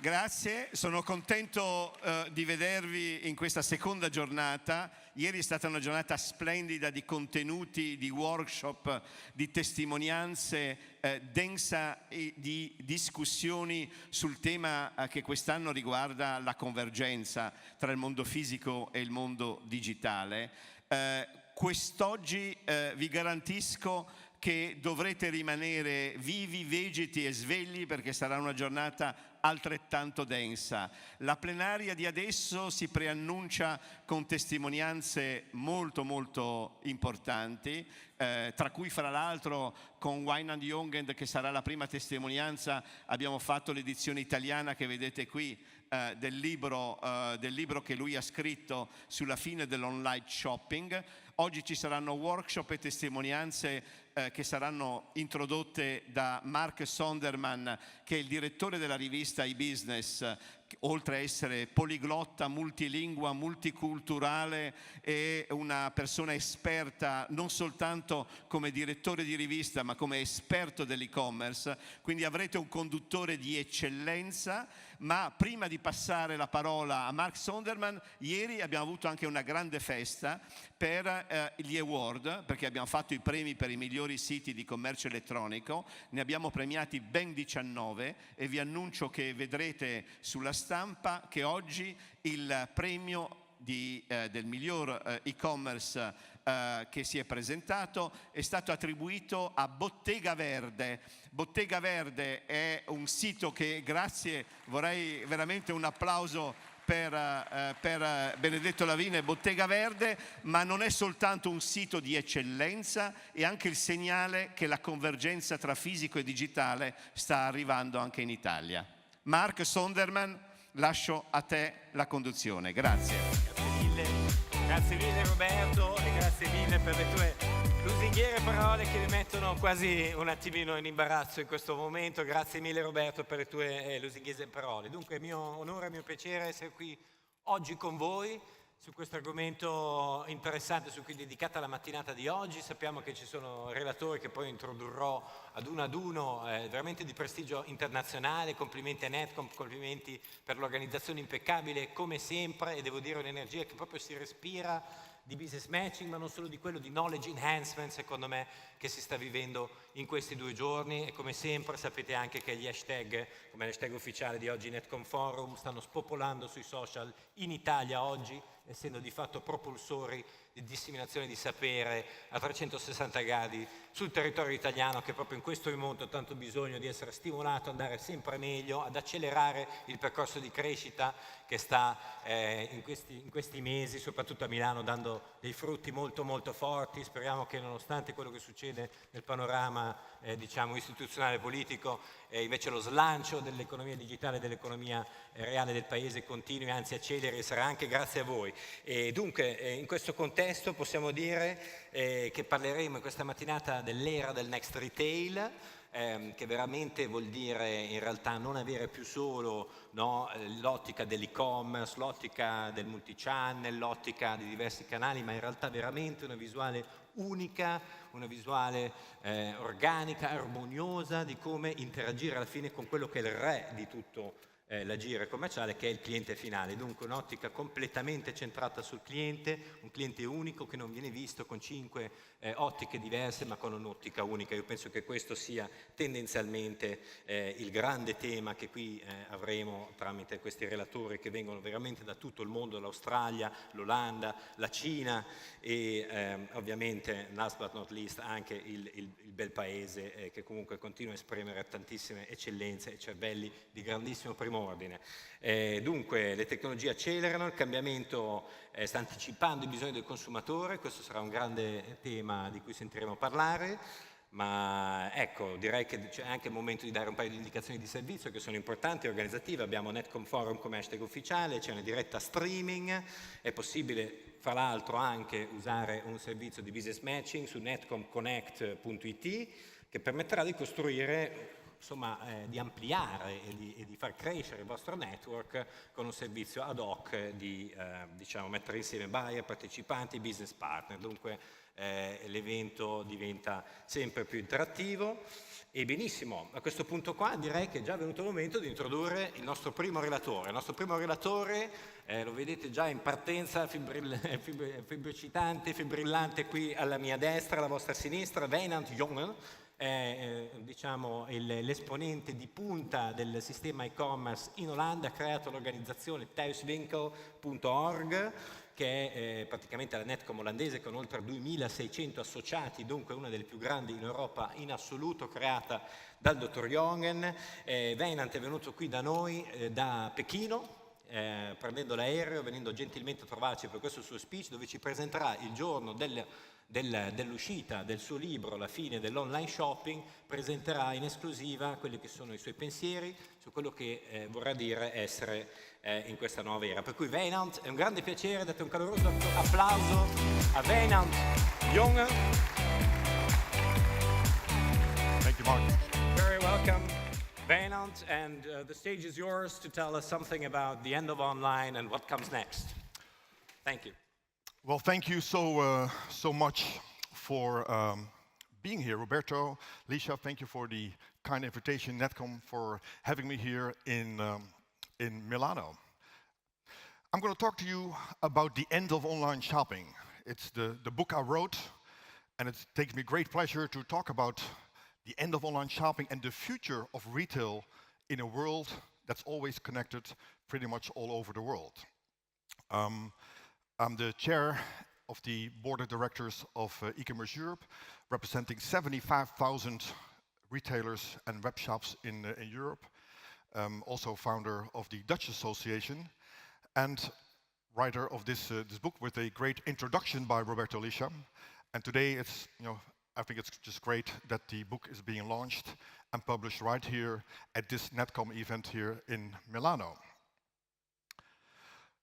Grazie, sono contento di vedervi in questa seconda giornata. Ieri è stata una giornata splendida di contenuti, di workshop, di testimonianze, densa di discussioni sul tema che quest'anno riguarda la convergenza tra il mondo fisico e il mondo digitale. Quest'oggi vi garantisco che dovrete rimanere vivi, vegeti e svegli perché sarà una giornata altrettanto densa. La plenaria di adesso si preannuncia con testimonianze molto importanti, tra cui fra l'altro con Wine and Young, che sarà la prima testimonianza, abbiamo fatto l'edizione italiana che vedete qui del libro che lui ha scritto sulla fine dell'online shopping. Oggi ci saranno workshop e testimonianze che saranno introdotte da Mark Sonderman, che è il direttore della rivista e-Business, oltre a essere poliglotta, multilingua, multiculturale e una persona esperta non soltanto come direttore di rivista ma come esperto dell'e-commerce. Quindi avrete un conduttore di eccellenza. Ma prima di passare la parola a Mark Sonderman, ieri abbiamo avuto anche una grande festa per gli award, perché abbiamo fatto i premi per i migliori siti di commercio elettronico. Ne abbiamo premiati ben 19 e vi annuncio che vedrete sulla stampa che oggi il premio del miglior e-commerce che si è presentato è stato attribuito a Bottega Verde. Bottega Verde è un sito che, grazie, vorrei veramente un applauso per Benedetto Lavina e Bottega Verde, ma non è soltanto un sito di eccellenza, è anche il segnale che la convergenza tra fisico e digitale sta arrivando anche in Italia. Mark Sonderman, lascio a te la conduzione. Grazie. Grazie mille Roberto e grazie mille per le tue lusinghiere parole che mi mettono quasi un attimino in imbarazzo in questo momento. Grazie mille Roberto per le tue lusinghiere parole. Dunque è mio onore e mio piacere essere qui oggi con voi su questo argomento interessante su cui è dedicata la mattinata di oggi. Sappiamo che ci sono relatori che poi introdurrò ad uno veramente di prestigio internazionale. Complimenti a Netcomm, complimenti per l'organizzazione impeccabile come sempre, e devo dire un'energia che proprio si respira di business matching, ma non solo di quello, di knowledge enhancement, secondo me, che si sta vivendo in questi 2 giorni. E come sempre sapete anche che gli hashtag, come l'hashtag ufficiale di oggi Netcomm Forum, stanno spopolando sui social in Italia oggi, essendo di fatto propulsori di disseminazione di sapere a 360 gradi sul territorio italiano, che proprio in questo momento ha tanto bisogno di essere stimolato, andare sempre meglio, ad accelerare il percorso di crescita che sta in questi mesi, soprattutto a Milano, dando dei frutti molto forti. Speriamo che, nonostante quello che succede nel panorama diciamo istituzionale politico, invece lo slancio dell'economia digitale, dell'economia reale del paese continui, anzi acceleri, sarà anche grazie a voi. E dunque in questo contesto possiamo dire che parleremo questa mattinata dell'era del next retail, che veramente vuol dire in realtà non avere più solo l'ottica dell'e-commerce, l'ottica del multichannel, l'ottica di diversi canali, ma in realtà veramente una visuale unica, una visuale organica, armoniosa di come interagire alla fine con quello che è il re di tutto l'agire commerciale, che è il cliente finale. Dunque un'ottica completamente centrata sul cliente, un cliente unico che non viene visto con 5 ottiche diverse, ma con un'ottica unica. Io penso che questo sia tendenzialmente il grande tema che qui avremo tramite questi relatori che vengono veramente da tutto il mondo, l'Australia, l'Olanda, la Cina e ovviamente, last but not least, anche il bel paese che comunque continua a esprimere tantissime eccellenze e cervelli di grandissimo primo ordine. Dunque le tecnologie accelerano, il cambiamento sta anticipando i bisogni del consumatore. Questo sarà un grande tema di cui sentiremo parlare, ma ecco, direi che c'è anche il momento di dare un paio di indicazioni di servizio che sono importanti e organizzative. Abbiamo Netcomm Forum come hashtag ufficiale, c'è una diretta streaming, è possibile fra l'altro anche usare un servizio di business matching su netcommconnect.it che permetterà di costruire, insomma, di ampliare e di far crescere il vostro network con un servizio ad hoc di diciamo, mettere insieme buyer, partecipanti, business partner. Dunque l'evento diventa sempre più interattivo. E benissimo, a questo punto qua direi che è già venuto il momento di introdurre il nostro primo relatore. Il nostro primo relatore, lo vedete già in partenza, fibbricitante, fibrillante qui alla mia destra, alla vostra sinistra, Wijnand Jongen, diciamo l'esponente di punta del sistema e-commerce in Olanda, ha creato l'organizzazione thuiswinkel.org, che è praticamente la Netcomm olandese con oltre 2600 associati, dunque una delle più grandi in Europa in assoluto, creata dal dottor Jongen. Wijnand è venuto qui da noi da Pechino, prendendo l'aereo, venendo gentilmente a trovarci per questo suo speech, dove ci presenterà il giorno dell'uscita del suo libro, La fine dell'online shopping, presenterà in esclusiva quelli che sono i suoi pensieri su quello che vorrà dire essere in questa nuova era. Per cui Wijnand, è un grande piacere, date un caloroso applauso a Wijnand Jongen. Thank you, Mark. Very welcome, Wijnand, and the stage is yours to tell us something about the end of online and what comes next. Thank you. Well, thank you so much for being here, Roberto, Lisha. Thank you for the kind invitation, Netcomm, for having me here in Milano. I'm going to talk to you about the end of online shopping. It's the book I wrote, and it takes me great pleasure to talk about the end of online shopping and the future of retail in a world that's always connected pretty much all over the world. I'm the chair of the board of directors of e-commerce Europe, representing 75,000 retailers and web shops in Europe. Also founder of the Dutch Association and writer of this book with a great introduction by Roberto Liscia. And today it's, I think it's just great that the book is being launched and published right here at this Netcomm event here in Milano.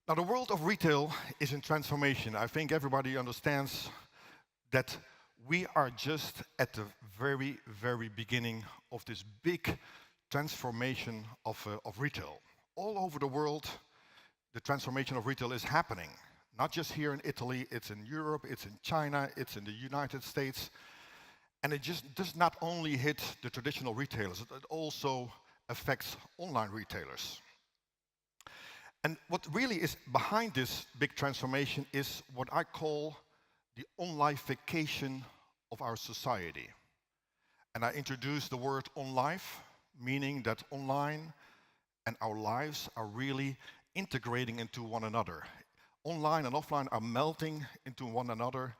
Now, the world of retail is in transformation. I think everybody understands that we are just at the very, very beginning of this big transformation of retail. All over the world, the transformation of retail is happening. Not just here in Italy, it's in Europe, it's in China, it's in the United States. And it just does not only hit the traditional retailers, it also affects online retailers. And what really is behind this big transformation is what I call the onlification of our society. And I introduced the word onlife, meaning that online and our lives are really integrating into one another. Online and offline are melting into one another,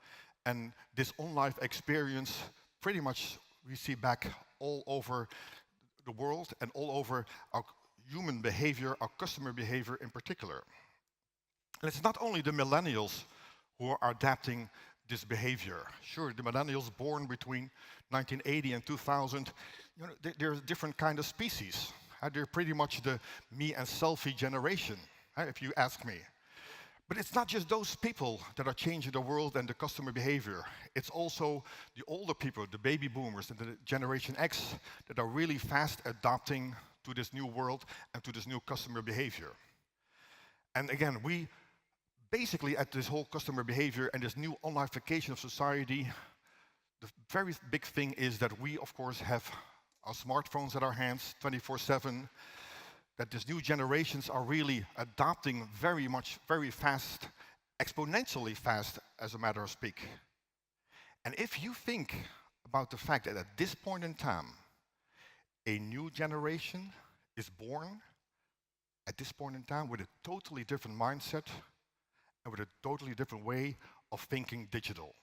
and this onlife experience pretty much we see back all over the world and all over our human behavior, our customer behavior in particular. And it's not only the millennials who are adapting this behavior. Sure, the millennials born between 1980 and 2000, they're a different kind of species. They're pretty much the me and selfie generation, if you ask me. But it's not just those people that are changing the world and the customer behavior. It's also the older people, the baby boomers and the Generation X that are really fast adapting to this new world and to this new customer behavior. And again, we basically at this whole customer behavior and this new onlification of society, the very big thing is that we, of course, have our smartphones at our hands 24/7, that these new generations are really adopting very fast, exponentially fast, as a matter of speak. And if you think about the fact that at this point in time, a new generation is born at this point in time with a totally different mindset and with a totally different way of thinking digital.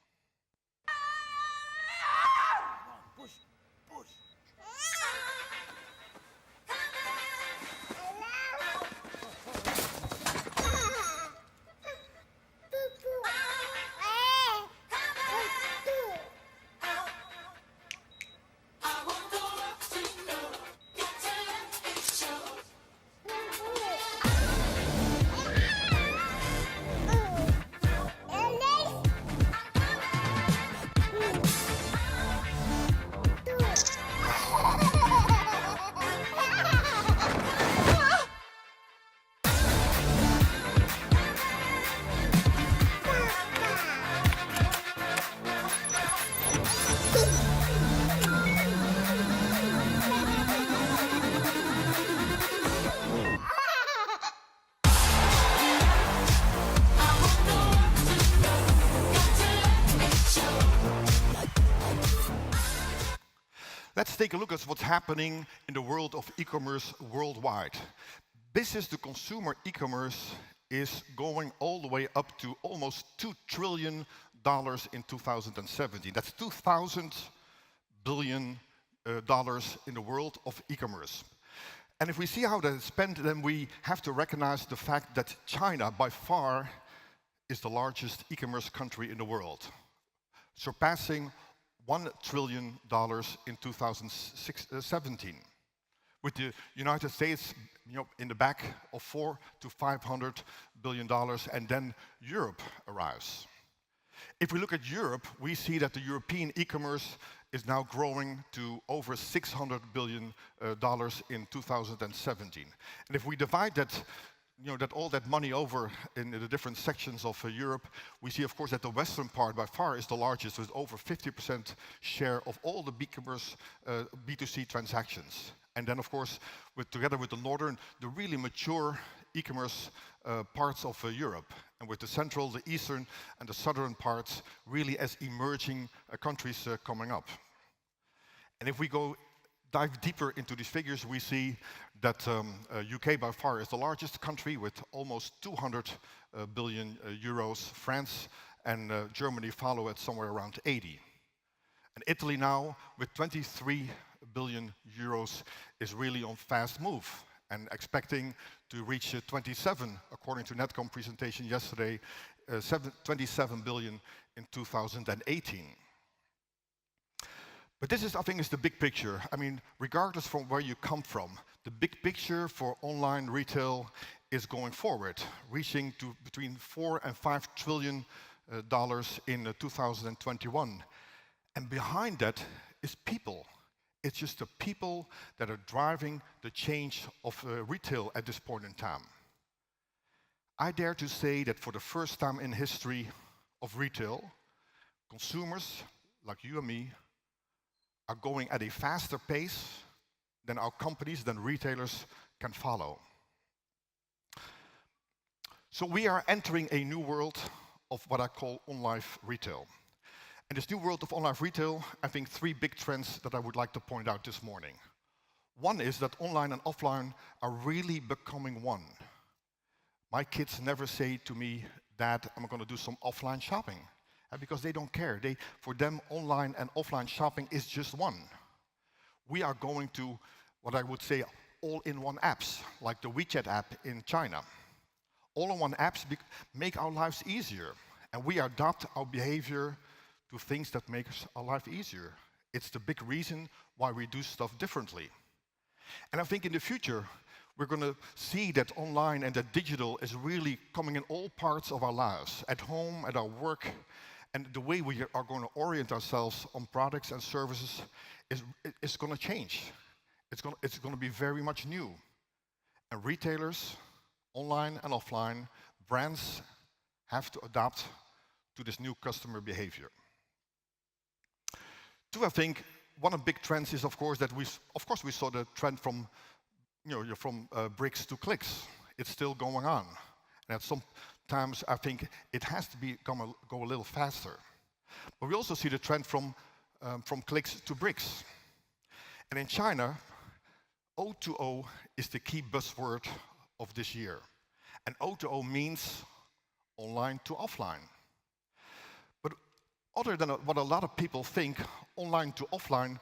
Let's take a look at what's happening in the world of e-commerce worldwide. Business to consumer e-commerce is going all the way up to almost $2 trillion in 2017. That's 2,000 billion dollars in the world of e-commerce. And if we see how that is spent, then we have to recognize the fact that China, by far, is the largest e-commerce country in the world, surpassing $1 trillion in 2017, with the United States in the back of $400 to $500 billion, and then Europe arrives. If we look at Europe, we see that the European e-commerce is now growing to over $600 billion in 2017. And if we divide that, all that money over in the different sections of Europe, we see, of course, that the western part by far is the largest, with over 50% share of all the e-commerce B2C transactions. And then, of course, together with the northern, the really mature e-commerce parts of Europe, and with the central, the eastern, and the southern parts really as emerging countries coming up. And if we dive deeper into these figures, we see that UK by far is the largest country with almost 200 billion euros. France and Germany follow at somewhere around 80. And Italy now, with 23 billion euros, is really on fast move and expecting to reach 27, according to Netcomm presentation yesterday, 27 billion in 2018. But this is, I think, is the big picture. I mean, regardless from where you come from, the big picture for online retail is going forward, reaching to between $4 and $5 trillion in 2021. And behind that is people. It's just the people that are driving the change of retail at this point in time. I dare to say that for the first time in history of retail, consumers like you and me are going at a faster pace than our companies, than retailers can follow. So we are entering a new world of what I call online retail. In this new world of online retail, I think three big trends that I would like to point out this morning. One is that online and offline are really becoming one. My kids never say to me, "Dad, I'm going to do some offline shopping," because they don't care. For them, online and offline shopping is just one. We are going to what I would say all-in-one apps, like the WeChat app in China. All-in-one apps make our lives easier, and we adopt our behavior to things that make our life easier. It's the big reason why we do stuff differently. And I think in the future, we're going to see that online and that digital is really coming in all parts of our lives, at home, at our work, and the way we are going to orient ourselves on products and services is going to change. It's going to be very much new. And retailers, online and offline, brands have to adapt to this new customer behavior. Two, I think, one of the big trends is, of course, that we saw the trend from bricks to clicks. It's still going on. And at some times, I think it has to go a little faster. But we also see the trend from clicks to bricks. And in China, O2O is the key buzzword of this year. And O2O means online to offline. But other than what a lot of people think, online to offline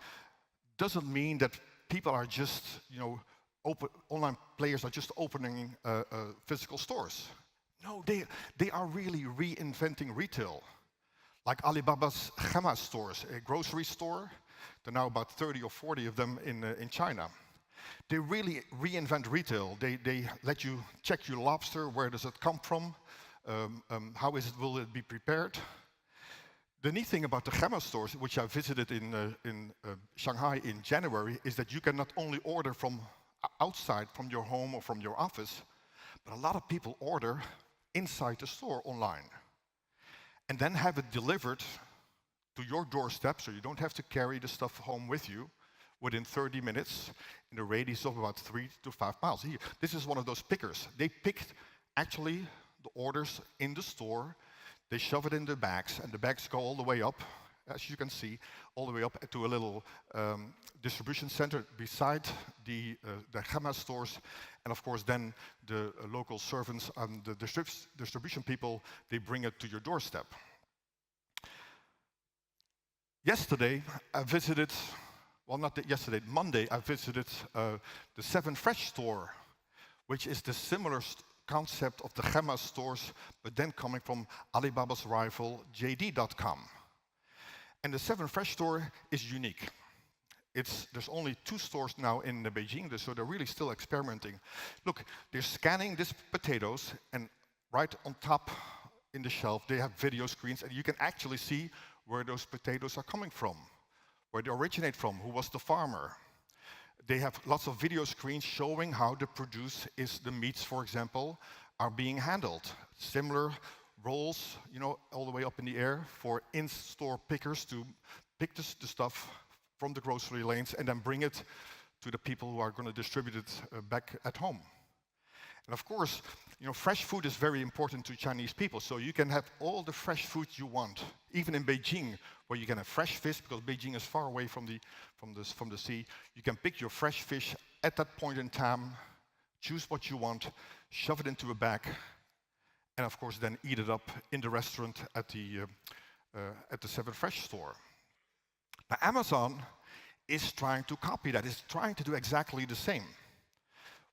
doesn't mean that people are just, online players are just opening physical stores. No, they are really reinventing retail. Like Alibaba's Gemma stores, a grocery store. There are now about 30 or 40 of them in China. They really reinvent retail. They let you check your lobster, where does it come from, will it be prepared. The neat thing about the Gemma stores, which I visited in Shanghai in January, is that you can not only order from outside, from your home or from your office, but a lot of people order inside the store online and then have it delivered to your doorstep, so you don't have to carry the stuff home with you, within 30 minutes in a radius of about 3 to 5 miles. Here, this is one of those pickers. They picked actually the orders in the store, they shove it in the bags, and the bags go all the way up, as you can see, all the way up to a little distribution center beside the Gemma stores. And of course, then the local servants and the distribution people, they bring it to your doorstep. Yesterday, I visited, well, not yesterday, Monday, I visited the 7 Fresh store, which is the similar concept of the Gemma stores, but then coming from Alibaba's rival, JD.com. And the 7 Fresh store is unique. There's only 2 stores now in Beijing, so they're really still experimenting. Look, they're scanning these potatoes, and right on top in the shelf, they have video screens, and you can actually see where those potatoes are coming from, where they originate from, who was the farmer. They have lots of video screens showing how the meats, for example, are being handled. Similar rolls, all the way up in the air for in-store pickers to pick the stuff from the grocery lanes and then bring it to the people who are going to distribute it back at home. And of course, fresh food is very important to Chinese people, so you can have all the fresh food you want, even in Beijing, where you can have fresh fish, because Beijing is far away from the sea. You can pick your fresh fish at that point in time, choose what you want, shove it into a bag, and of course then eat it up in the restaurant at the 7 Fresh store. Now, Amazon is trying to copy that, is trying to do exactly the same.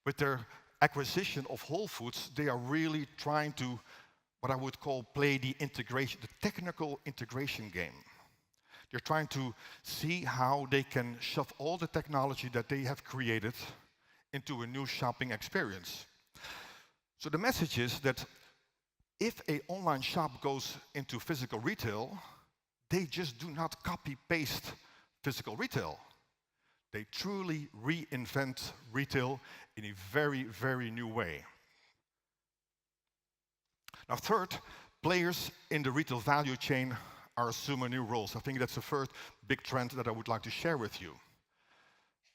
With their acquisition of Whole Foods, they are really trying to, what I would call, play the technical integration game. They're trying to see how they can shove all the technology that they have created into a new shopping experience. So the message is that if an online shop goes into physical retail, they just do not copy-paste physical retail. They truly reinvent retail in a very, very new way. Now, third, players in the retail value chain are assuming new roles. I think that's the first big trend that I would like to share with you.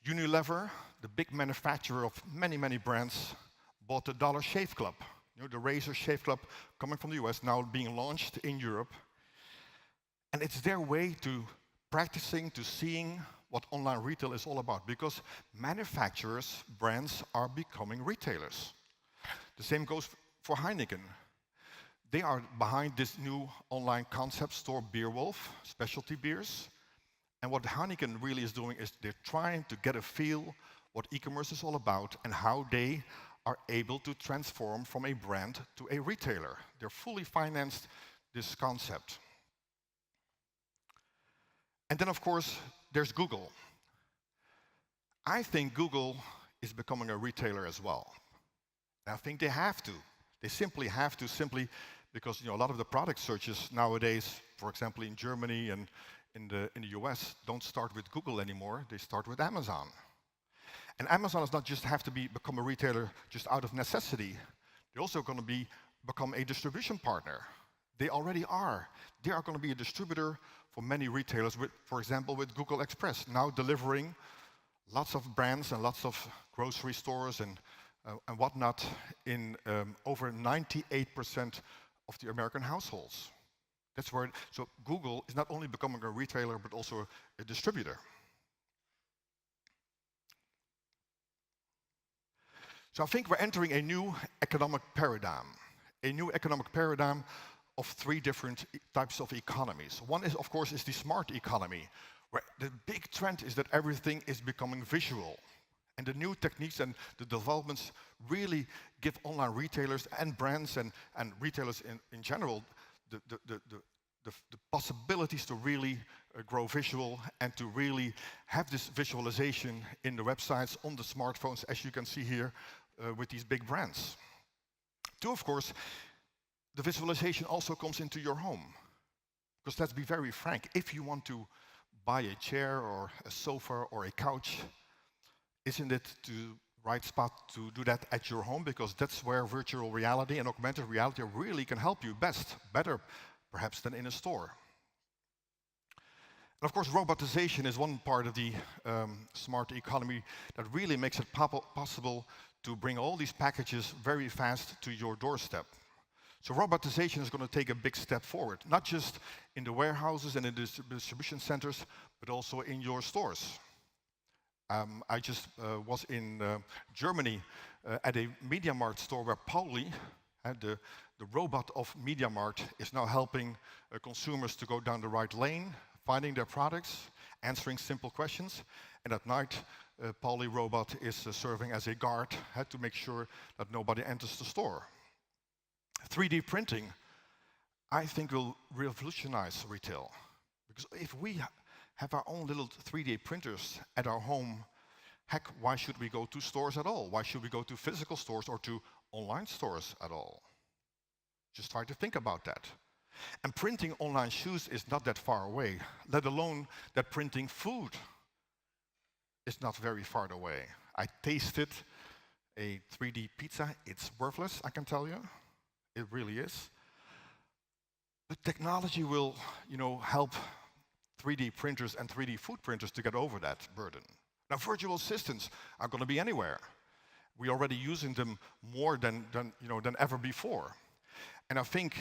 Unilever, the big manufacturer of many, many brands, bought the Dollar Shave Club. The razor shave club coming from the US, now being launched in Europe. And it's their way to practicing, to seeing what online retail is all about, because manufacturers, brands are becoming retailers. The same goes for Heineken. They are behind this new online concept store, Beerwolf, specialty beers. And what Heineken really is doing is they're trying to get a feel what e-commerce is all about and how they are able to transform from a brand to a retailer. They're fully financed this concept. And then, of course, there's Google. I think Google is becoming a retailer as well. And I think they have to. They simply have to, simply because a lot of the product searches nowadays, for example, in Germany and in the US, don't start with Google anymore. They start with Amazon. And Amazon does not just have to become a retailer just out of necessity. They're also going to become a distribution partner. They already are. They are going to be a distributor for many retailers, for example, with Google Express, now delivering lots of brands and lots of grocery stores and whatnot in over 98% of the American households. So Google is not only becoming a retailer, but also a distributor. So I think we're entering a new economic paradigm of 3 different types of economies. One is, of course, the smart economy, where the big trend is that everything is becoming visual. And the new techniques and the developments really give online retailers and brands and retailers in general the possibilities to really grow visual and to really have this visualization in the websites, on the smartphones, as you can see here with these big brands. 2, of course, the visualization also comes into your home. Because let's be very frank, if you want to buy a chair or a sofa or a couch, isn't it the right spot to do that at your home? Because that's where virtual reality and augmented reality really can help you better perhaps than in a store. And of course, robotization is one part of the smart economy that really makes it possible to bring all these packages very fast to your doorstep. So robotization is going to take a big step forward, not just in the warehouses and in the distribution centers, but also in your stores. I just was in Germany at a MediaMarkt store where Pauli, the robot of MediaMarkt, is now helping consumers to go down the right lane, finding their products, answering simple questions, and at night, Pauli robot is serving as a guard to make sure that nobody enters the store. 3D printing, I think, will revolutionize retail. Because if we have our own little 3D printers at our home, heck, why should we go to stores at all? Why should we go to physical stores or to online stores at all? Just try to think about that. And printing online shoes is not that far away, let alone that printing food is not very far away. I tasted a 3D pizza. It's worthless, I can tell you. It really is. But technology will, help 3D printers and 3D food printers to get over that burden. Now, virtual assistants are going to be anywhere. We're already using them more than ever before. And I think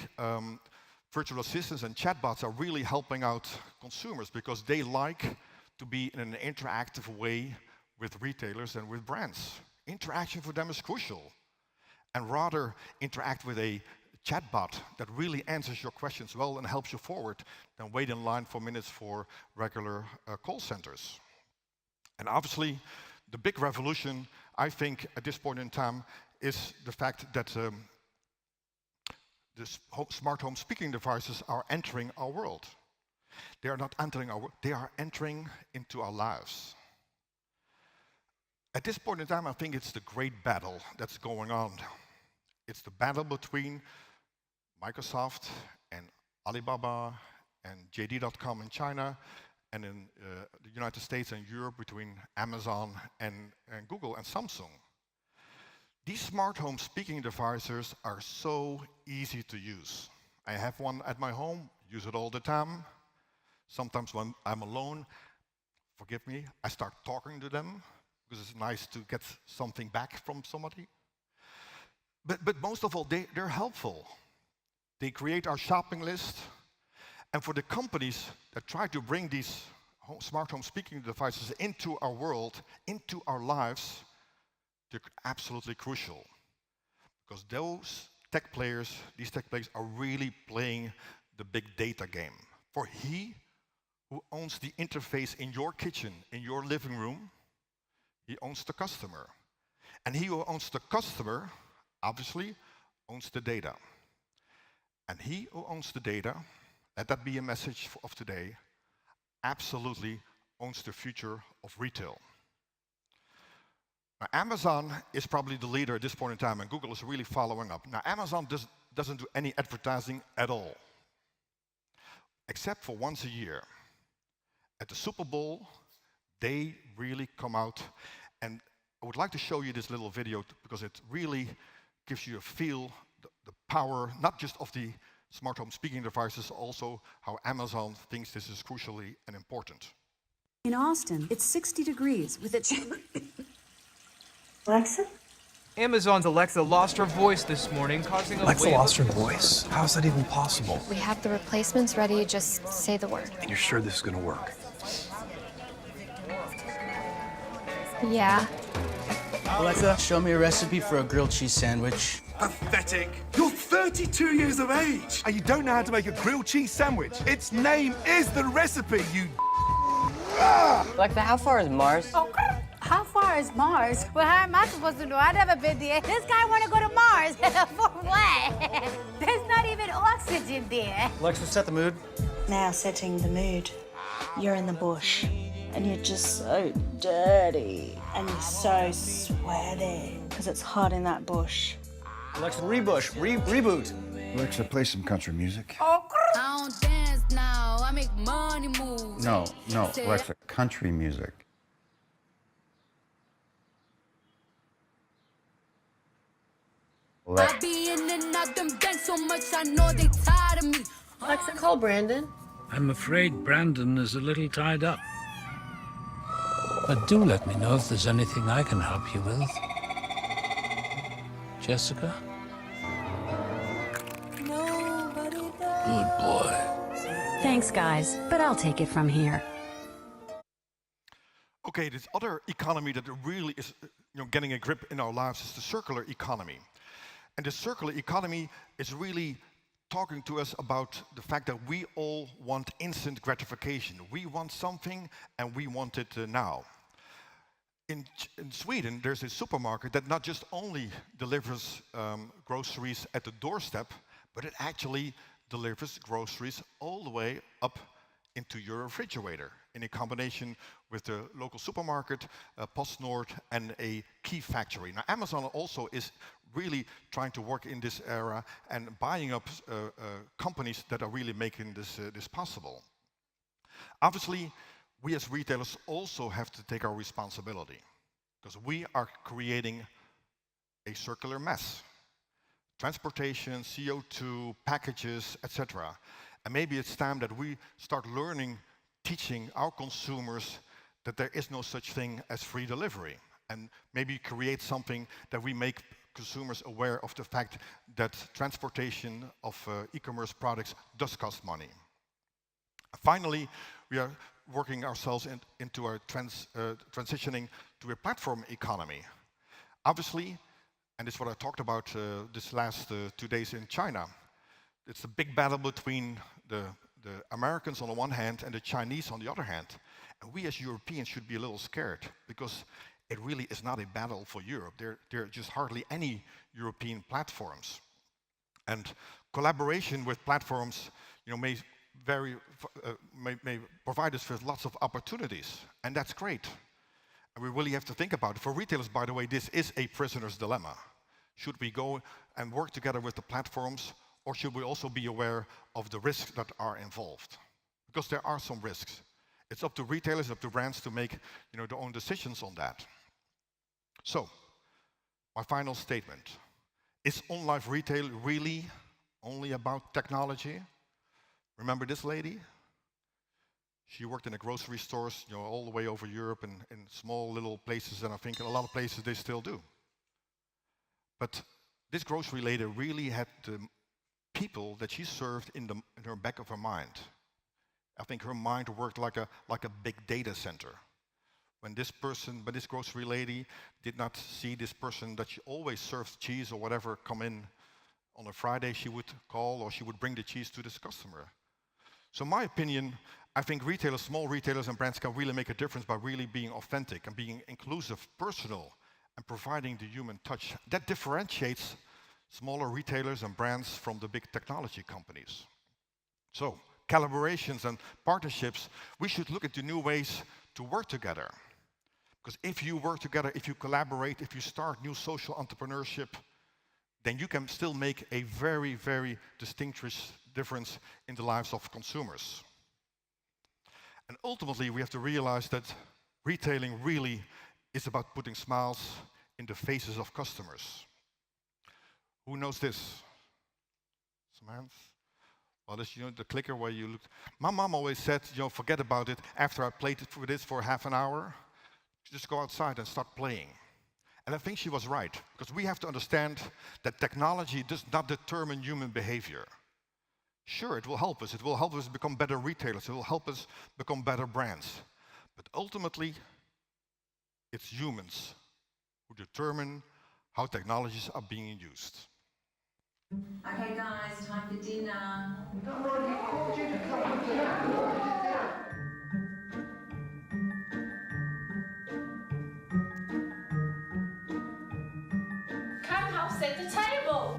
virtual assistants and chatbots are really helping out consumers because they like to be in an interactive way with retailers and with brands. Interaction for them is crucial. And rather interact with a chatbot that really answers your questions well and helps you forward than wait in line for minutes for regular call centers. And obviously, the big revolution, I think, at this point in time, is the fact that the smart home speaking devices are entering our world. They are not entering our world, they are entering into our lives. At this point in time, I think it's the great battle that's going on. It's the battle between Microsoft and Alibaba and JD.com in China, and in the United States and Europe between Amazon and Google and Samsung. These smart home speaking devices are so easy to use. I have one at my home, use it all the time. Sometimes when I'm alone, forgive me, I start talking to them because it's nice to get something back from somebody. But most of all, they're helpful. They create our shopping list. And for the companies that try to bring these smart home speaking devices into our world, into our lives, they're absolutely crucial. Because these tech players are really playing the big data game. For he who owns the interface in your kitchen, in your living room, he owns the customer. And he who owns the customer, obviously, owns the data. And he who owns the data, let that be a message of today, absolutely owns the future of retail. Now, Amazon is probably the leader at this point in time, and Google is really following up. Now, Amazon doesn't do any advertising at all, except for once a year. At the Super Bowl, they really come out, and I would like to show you this little video because it really gives you a feel, the power, not just of the smart home speaking devices, also how Amazon thinks this is crucially and important. In Austin, it's 60 degrees with a... Alexa? Amazon's Alexa lost her voice this morning, causing a Alexa lost her voice. How is that even possible? We have the replacements ready, just say the word. And you're sure this is gonna work? Yeah. Alexa, show me a recipe for a grilled cheese sandwich. Pathetic. You're 32 years of age, and you don't know how to make a grilled cheese sandwich. Its name is the recipe, you... Alexa, how far is Mars? Oh, how far is Mars? Well, how am I supposed to know? I've never been there. This guy want to go to Mars. For what? There's not even oxygen there. Alexa, set the mood. Now setting the mood. You're in the bush, and you're just so dirty, and you're so sweaty, because it's hot in that bush. Alexa, reboot. Alexa, play some country music. Oh, I don't dance now, I make money moves. No, Alexa, country music. I be in and out them banks so much I know they tired of me. Alexa, call Brandon. I'm afraid Brandon is a little tied up. But do let me know if there's anything I can help you with. Jessica? Good boy. Thanks, guys, but I'll take it from here. Okay, this other economy that really is getting a grip in our lives is the circular economy. And the circular economy is really talking to us about the fact that we all want instant gratification. We want something and we want it now. In Sweden, there's a supermarket that not just only delivers groceries at the doorstep, but it actually delivers groceries all the way up into your refrigerator in a combination with the local supermarket, PostNord, and a key factory. Now, Amazon also is really trying to work in this era and buying up companies that are really making this possible. Obviously, we as retailers also have to take our responsibility because we are creating a circular mess. Transportation, CO2, packages, etc. And maybe it's time that we start teaching our consumers that there is no such thing as free delivery. And maybe create something that we make consumers aware of the fact that transportation of e-commerce products does cost money. Finally, we are working ourselves into our transitioning to a platform economy. Obviously, and this is what I talked about this last 2 days in China, it's a big battle between the Americans on the one hand and the Chinese on the other hand. And we as Europeans should be a little scared because it really is not a battle for Europe. There are just hardly any European platforms. And collaboration with platforms may provide us with lots of opportunities, and that's great. And we really have to think about it. For retailers, by the way, this is a prisoner's dilemma. Should we go and work together with the platforms, or should we also be aware of the risks that are involved? Because there are some risks. It's up to retailers, up to brands to make their own decisions on that. So, my final statement. Is online retail really only about technology? Remember this lady? She worked in the grocery stores, all the way over Europe and in small little places, and I think in a lot of places they still do. But this grocery lady really had the people that she served in her back of her mind. I think her mind worked like a big data center. When this grocery lady did not see this person that she always served cheese or whatever come in on a Friday, she would call or she would bring the cheese to this customer. So in my opinion, I think retailers, small retailers and brands can really make a difference by really being authentic and being inclusive, personal, and providing the human touch. That differentiates smaller retailers and brands from the big technology companies. So, collaborations and partnerships, we should look at the new ways to work together. Because if you work together, if you collaborate, if you start new social entrepreneurship, then you can still make a very, very distinguished difference in the lives of consumers. And ultimately, we have to realize that retailing really is about putting smiles in the faces of customers. Who knows this? Some hands? Well, this, the clicker where you look. My mom always said, forget about it. After I played with this for half an hour, just go outside and start playing. And I think she was right, because we have to understand that technology does not determine human behavior. Sure, it will help us. It will help us become better retailers. It will help us become better brands. But ultimately, it's humans who determine how technologies are being used. Okay guys, time for dinner. Come help set the table.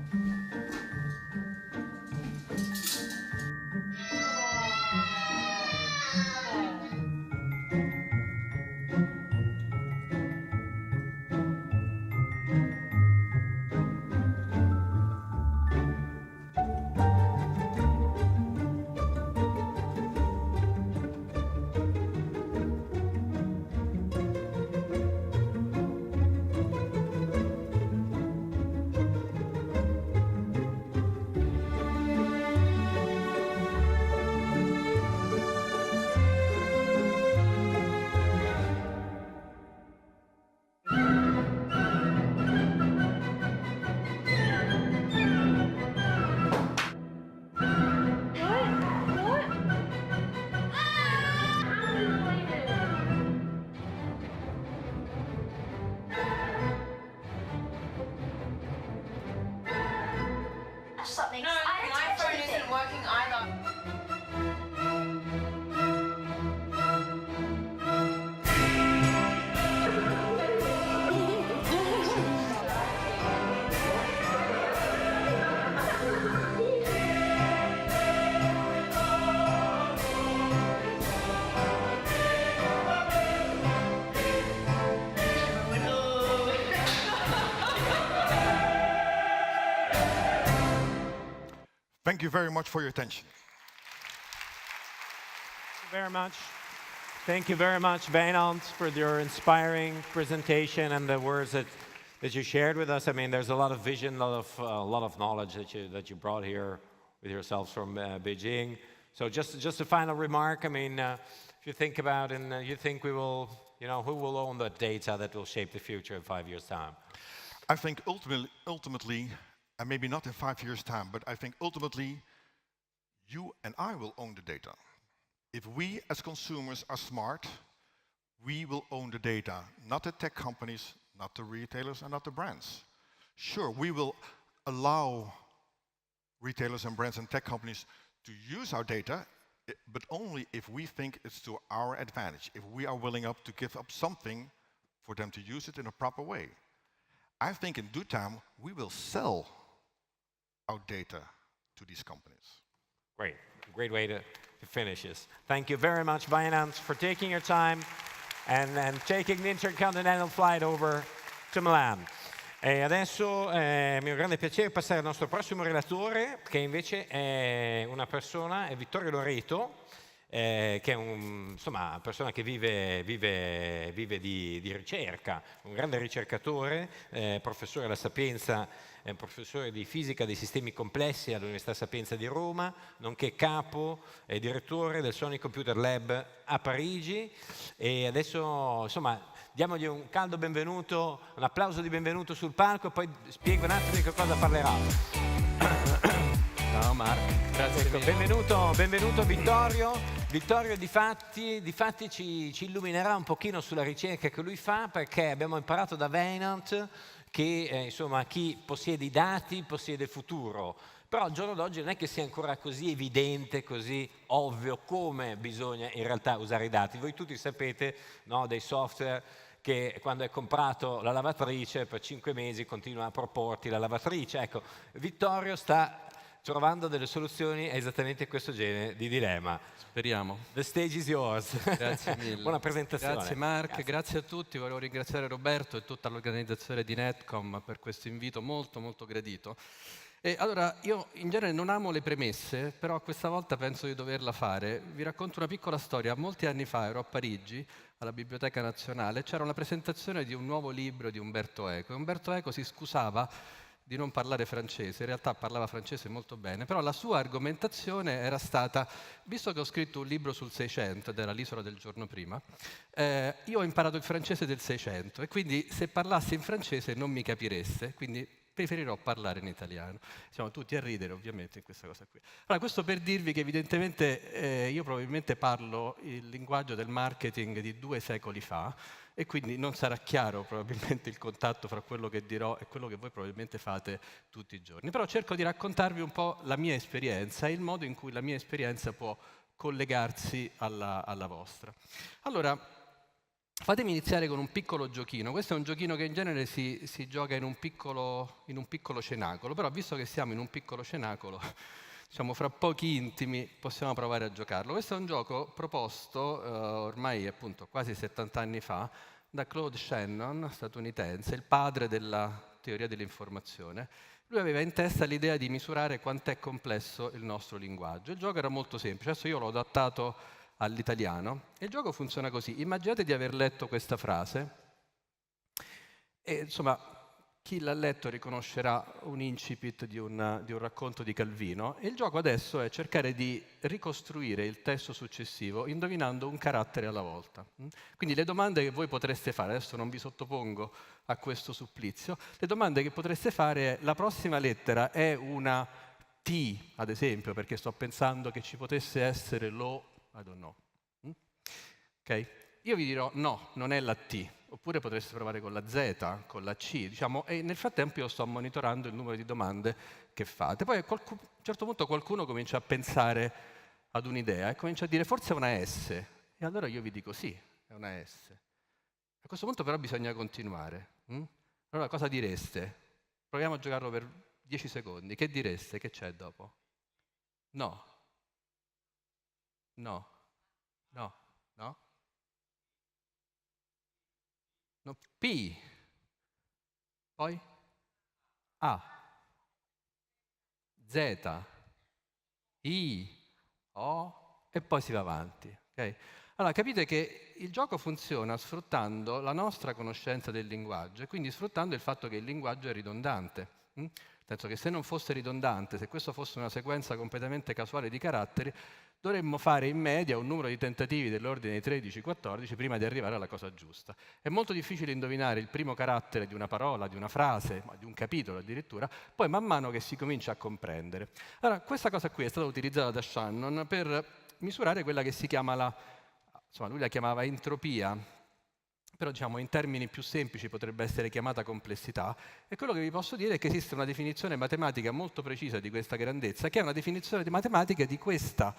Thank you very much for your attention. Very much. Thank you very much, Wijnand, for your inspiring presentation and the words that you shared with us. I mean, there's a lot of vision, a lot of knowledge that you brought here with yourselves from Beijing. So just a final remark. I mean, if you think about and you think we will, who will own the data that will shape the future in 5 years' time? I think ultimately, and maybe not in 5 years' time, but I think ultimately, you and I will own the data. If we as consumers are smart, we will own the data, not the tech companies, not the retailers, and not the brands. Sure, we will allow retailers and brands and tech companies to use our data, but only if we think it's to our advantage, if we are willing to give up something for them to use it in a proper way. I think in due time, we will sell our data to these companies. Great. Great way to finish this. Thank you very much, Wijnand, for taking your time and taking the intercontinental flight over to Milan. E adesso è mio grande piacere passare al nostro prossimo relatore, che invece è una persona, è Vittorio Loreto, che è una persona che vive di ricerca, un grande ricercatore, professore alla Sapienza, professore di fisica dei sistemi complessi all'Università Sapienza di Roma, nonché capo e direttore del Sony Computer Lab a Parigi. E adesso, diamogli un caldo benvenuto, un applauso di benvenuto sul palco e poi spiego un attimo di che cosa parlerà. Ciao Marco, grazie mille. Benvenuto Vittorio. Vittorio di fatti ci illuminerà un pochino sulla ricerca che lui fa, perché abbiamo imparato da Wijnand che chi possiede i dati possiede il futuro. Però al giorno d'oggi non è che sia ancora così evidente, così ovvio come bisogna in realtà usare i dati. Voi tutti sapete, no, dei software che quando hai comprato la lavatrice per 5 mesi continua a proporti la lavatrice. Ecco, Vittorio sta trovando delle soluzioni a esattamente questo genere di dilemma. Speriamo. The stage is yours. Grazie mille. Buona presentazione. Grazie Mark, grazie a tutti. Volevo ringraziare Roberto e tutta l'organizzazione di Netcomm per questo invito molto molto gradito. E allora, io in genere non amo le premesse, però questa volta penso di doverla fare. Vi racconto una piccola storia. Molti anni fa ero a Parigi, alla Biblioteca Nazionale, c'era una presentazione di un nuovo libro di Umberto Eco. Umberto Eco si scusava di non parlare francese, in realtà parlava francese molto bene, però la sua argomentazione era stata, visto che ho scritto un libro sul 600, ed era l'Isola del giorno prima, io ho imparato il francese del 600 e quindi se parlassi in francese non mi capireste, quindi preferirò parlare in italiano. Siamo tutti a ridere ovviamente in questa cosa qui. Allora, questo per dirvi che evidentemente io probabilmente parlo il linguaggio del marketing di 2 secoli fa, e quindi non sarà chiaro probabilmente il contatto fra quello che dirò e quello che voi probabilmente fate tutti i giorni. Però cerco di raccontarvi un po' la mia esperienza e il modo in cui la mia esperienza può collegarsi alla vostra. Allora, fatemi iniziare con un piccolo giochino. Questo è un giochino che in genere si gioca in un piccolo cenacolo, però visto che siamo in un piccolo cenacolo, diciamo fra pochi intimi possiamo provare a giocarlo. Questo è un gioco proposto ormai appunto quasi 70 anni fa da Claude Shannon, statunitense, il padre della teoria dell'informazione. Lui aveva in testa l'idea di misurare quant'è complesso il nostro linguaggio. Il gioco era molto semplice, adesso io l'ho adattato all'italiano e il gioco funziona così. Immaginate di aver letto questa frase e insomma chi l'ha letto riconoscerà un incipit di un racconto di Calvino e il gioco adesso è cercare di ricostruire il testo successivo indovinando un carattere alla volta. Quindi le domande che voi potreste fare, adesso non vi sottopongo a questo supplizio, le domande che potreste fare è: la prossima lettera è una T, ad esempio, perché sto pensando che ci potesse essere lo, I don't know. Ok? Io vi dirò no, non è la T. Oppure potreste provare con la Z, con la C, diciamo, e nel frattempo io sto monitorando il numero di domande che fate. Poi a un certo punto qualcuno comincia a pensare ad un'idea e comincia a dire forse è una S. E allora io vi dico sì, è una S. A questo punto però bisogna continuare. Allora cosa direste? Proviamo a giocarlo per 10 secondi. Che direste? Che c'è dopo? No. No. No. No. No, P, poi A, Z, I, O, e poi si va avanti. Okay? Allora, capite che il gioco funziona sfruttando la nostra conoscenza del linguaggio e quindi sfruttando il fatto che il linguaggio è ridondante. Nel senso che se non fosse ridondante, se questo fosse una sequenza completamente casuale di caratteri, dovremmo fare in media un numero di tentativi dell'ordine di 13-14 prima di arrivare alla cosa giusta. È molto difficile indovinare il primo carattere di una parola, di una frase, di un capitolo addirittura, poi man mano che si comincia a comprendere. Allora, questa cosa qui è stata utilizzata da Shannon per misurare quella che si chiama lui la chiamava entropia, però diciamo in termini più semplici potrebbe essere chiamata complessità, e quello che vi posso dire è che esiste una definizione matematica molto precisa di questa grandezza, che è una definizione matematica di questo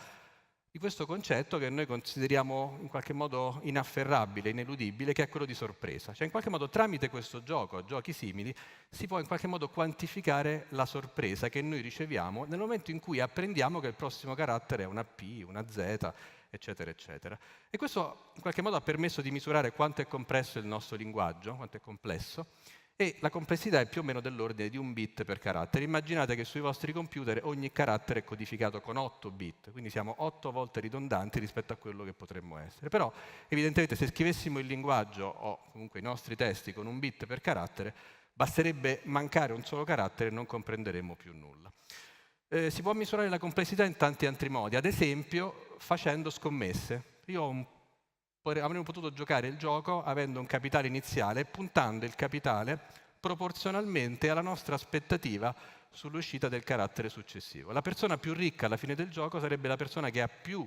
concetto che noi consideriamo in qualche modo inafferrabile, ineludibile, che è quello di sorpresa. Cioè in qualche modo tramite questo gioco, giochi simili, si può in qualche modo quantificare la sorpresa che noi riceviamo nel momento in cui apprendiamo che il prossimo carattere è una P, una Z, eccetera, eccetera. E questo in qualche modo ha permesso di misurare quanto è compresso il nostro linguaggio, quanto è complesso, e la complessità è più o meno dell'ordine di 1 bit per carattere. Immaginate che sui vostri computer ogni carattere è codificato con 8 bit, quindi siamo 8 volte ridondanti rispetto a quello che potremmo essere. Però evidentemente se scrivessimo il linguaggio o comunque i nostri testi con 1 bit per carattere, basterebbe mancare un solo carattere e non comprenderemmo più nulla. Si può misurare la complessità in tanti altri modi, ad esempio facendo scommesse. Io avremmo potuto giocare il gioco avendo un capitale iniziale e puntando il capitale proporzionalmente alla nostra aspettativa sull'uscita del carattere successivo. La persona più ricca alla fine del gioco sarebbe la persona che ha più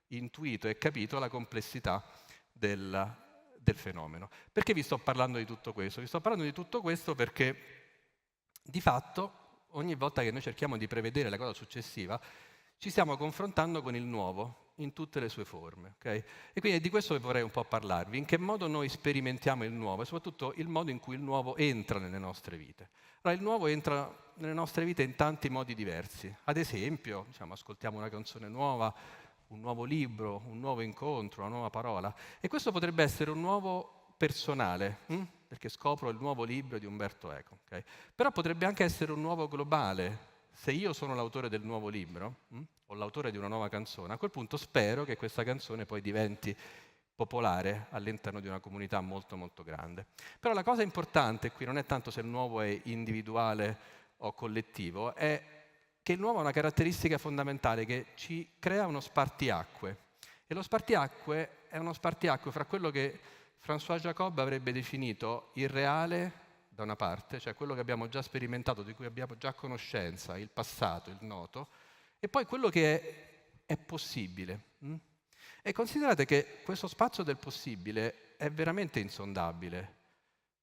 intuito e capito la complessità del fenomeno. Perché vi sto parlando di tutto questo? Vi sto parlando di tutto questo perché di fatto ogni volta che noi cerchiamo di prevedere la cosa successiva ci stiamo confrontando con il nuovo in tutte le sue forme. Okay? E quindi è di questo che vorrei un po' parlarvi, in che modo noi sperimentiamo il nuovo e soprattutto il modo in cui il nuovo entra nelle nostre vite. Allora, il nuovo entra nelle nostre vite in tanti modi diversi. Ad esempio, ascoltiamo una canzone nuova, un nuovo libro, un nuovo incontro, una nuova parola. E questo potrebbe essere un nuovo personale, perché scopro il nuovo libro di Umberto Eco. Okay? Però potrebbe anche essere un nuovo globale. Se io sono l'autore del nuovo libro, o l'autore di una nuova canzone, a quel punto spero che questa canzone poi diventi popolare all'interno di una comunità molto molto grande. Però la cosa importante qui non è tanto se il nuovo è individuale o collettivo, è che il nuovo ha una caratteristica fondamentale che ci crea uno spartiacque. E lo spartiacque è uno spartiacque fra quello che François Jacob avrebbe definito il reale da una parte, cioè quello che abbiamo già sperimentato, di cui abbiamo già conoscenza, il passato, il noto, e poi quello che è possibile. E considerate che questo spazio del possibile è veramente insondabile,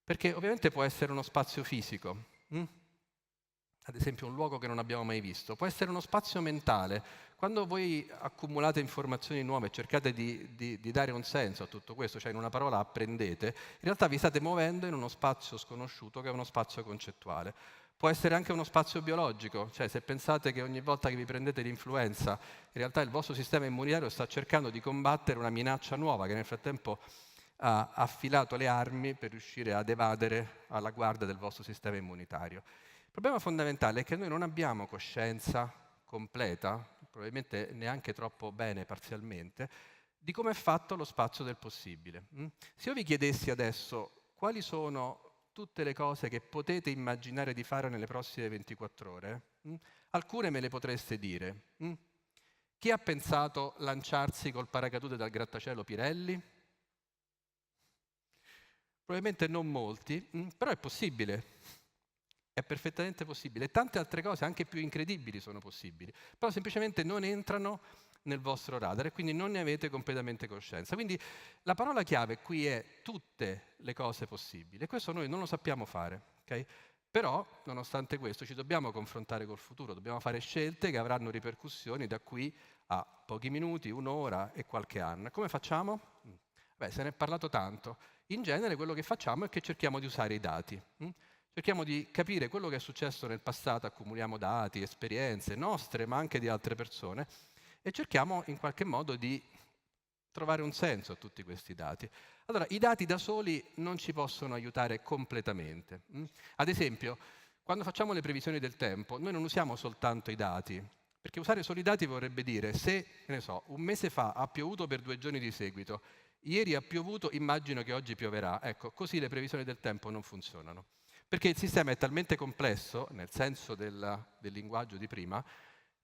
perché ovviamente può essere uno spazio fisico, ad esempio un luogo che non abbiamo mai visto, può essere uno spazio mentale. Quando voi accumulate informazioni nuove e cercate di dare un senso a tutto questo, cioè in una parola apprendete, in realtà vi state muovendo in uno spazio sconosciuto che è uno spazio concettuale. Può essere anche uno spazio biologico, cioè se pensate che ogni volta che vi prendete l'influenza, in realtà il vostro sistema immunitario sta cercando di combattere una minaccia nuova che nel frattempo ha affilato le armi per riuscire ad evadere alla guardia del vostro sistema immunitario. Il problema fondamentale è che noi non abbiamo coscienza completa, probabilmente neanche troppo bene parzialmente, di come è fatto lo spazio del possibile. Se io vi chiedessi adesso quali sono tutte le cose che potete immaginare di fare nelle prossime 24 ore, alcune me le potreste dire. Chi ha pensato lanciarsi col paracadute dal grattacielo Pirelli? Probabilmente non molti, però è possibile. È perfettamente possibile. E tante altre cose, anche più incredibili, sono possibili. Però semplicemente non entrano nel vostro radar e quindi non ne avete completamente coscienza. Quindi la parola chiave qui è tutte le cose possibili. E questo noi non lo sappiamo fare. Okay? Però, nonostante questo, ci dobbiamo confrontare col futuro. Dobbiamo fare scelte che avranno ripercussioni da qui a pochi minuti, un'ora e qualche anno. Come facciamo? Beh, se ne è parlato tanto. In genere quello che facciamo è che cerchiamo di usare i dati. Cerchiamo di capire quello che è successo nel passato, accumuliamo dati, esperienze nostre, ma anche di altre persone, e cerchiamo in qualche modo di trovare un senso a tutti questi dati. Allora, i dati da soli non ci possono aiutare completamente. Ad esempio, quando facciamo le previsioni del tempo, noi non usiamo soltanto i dati Perché usare solo i dati vorrebbe dire, se, che ne so, un mese fa ha piovuto per 2 giorni di seguito, ieri ha piovuto, immagino che oggi pioverà. Ecco, così le previsioni del tempo non funzionano. Perché il sistema è talmente complesso, nel senso del linguaggio di prima,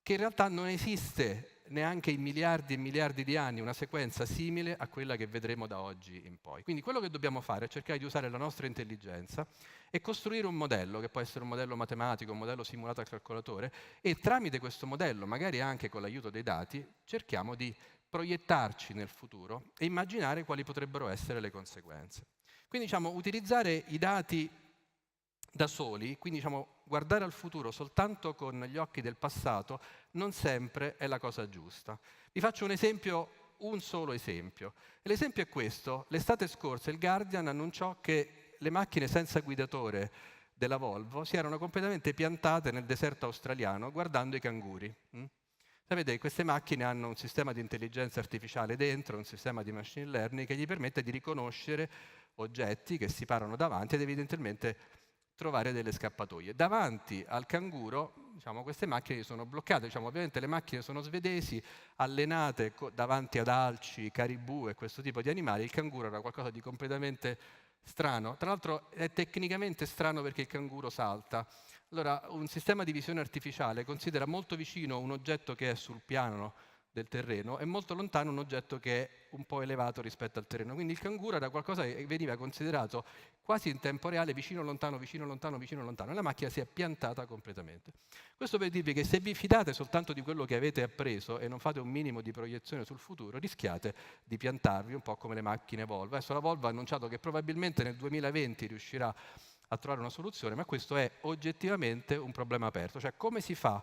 che in realtà non esiste neanche in miliardi e miliardi di anni una sequenza simile a quella che vedremo da oggi in poi. Quindi quello che dobbiamo fare è cercare di usare la nostra intelligenza e costruire un modello, che può essere un modello matematico, un modello simulato al calcolatore, e tramite questo modello, magari anche con l'aiuto dei dati, cerchiamo di proiettarci nel futuro e immaginare quali potrebbero essere le conseguenze. Quindi diciamo, utilizzare i dati da soli, quindi diciamo, guardare al futuro soltanto con gli occhi del passato, non sempre è la cosa giusta. Vi faccio un esempio, un solo esempio. L'esempio è questo. L'estate scorsa il Guardian annunciò che le macchine senza guidatore della Volvo si erano completamente piantate nel deserto australiano guardando i canguri. Sapete, queste macchine hanno un sistema di intelligenza artificiale dentro, un sistema di machine learning che gli permette di riconoscere oggetti che si parano davanti ed evidentemente trovare delle scappatoie. Davanti al canguro, diciamo, queste macchine sono bloccate. Diciamo, ovviamente le macchine sono svedesi, allenate davanti ad alci, caribù e questo tipo di animali. Il canguro era qualcosa di completamente strano. Tra l'altro è tecnicamente strano perché il canguro salta. Allora, un sistema di visione artificiale considera molto vicino un oggetto che è sul piano del terreno e molto lontano un oggetto che è un po' elevato rispetto al terreno. Quindi il canguro era qualcosa che veniva considerato quasi in tempo reale, vicino, lontano, vicino, lontano, vicino, lontano. E la macchina si è piantata completamente. Questo per dirvi che se vi fidate soltanto di quello che avete appreso e non fate un minimo di proiezione sul futuro, rischiate di piantarvi un po' come le macchine Volvo. Adesso la Volvo ha annunciato che probabilmente nel 2020 riuscirà a trovare una soluzione, ma questo è oggettivamente un problema aperto. Cioè, come si fa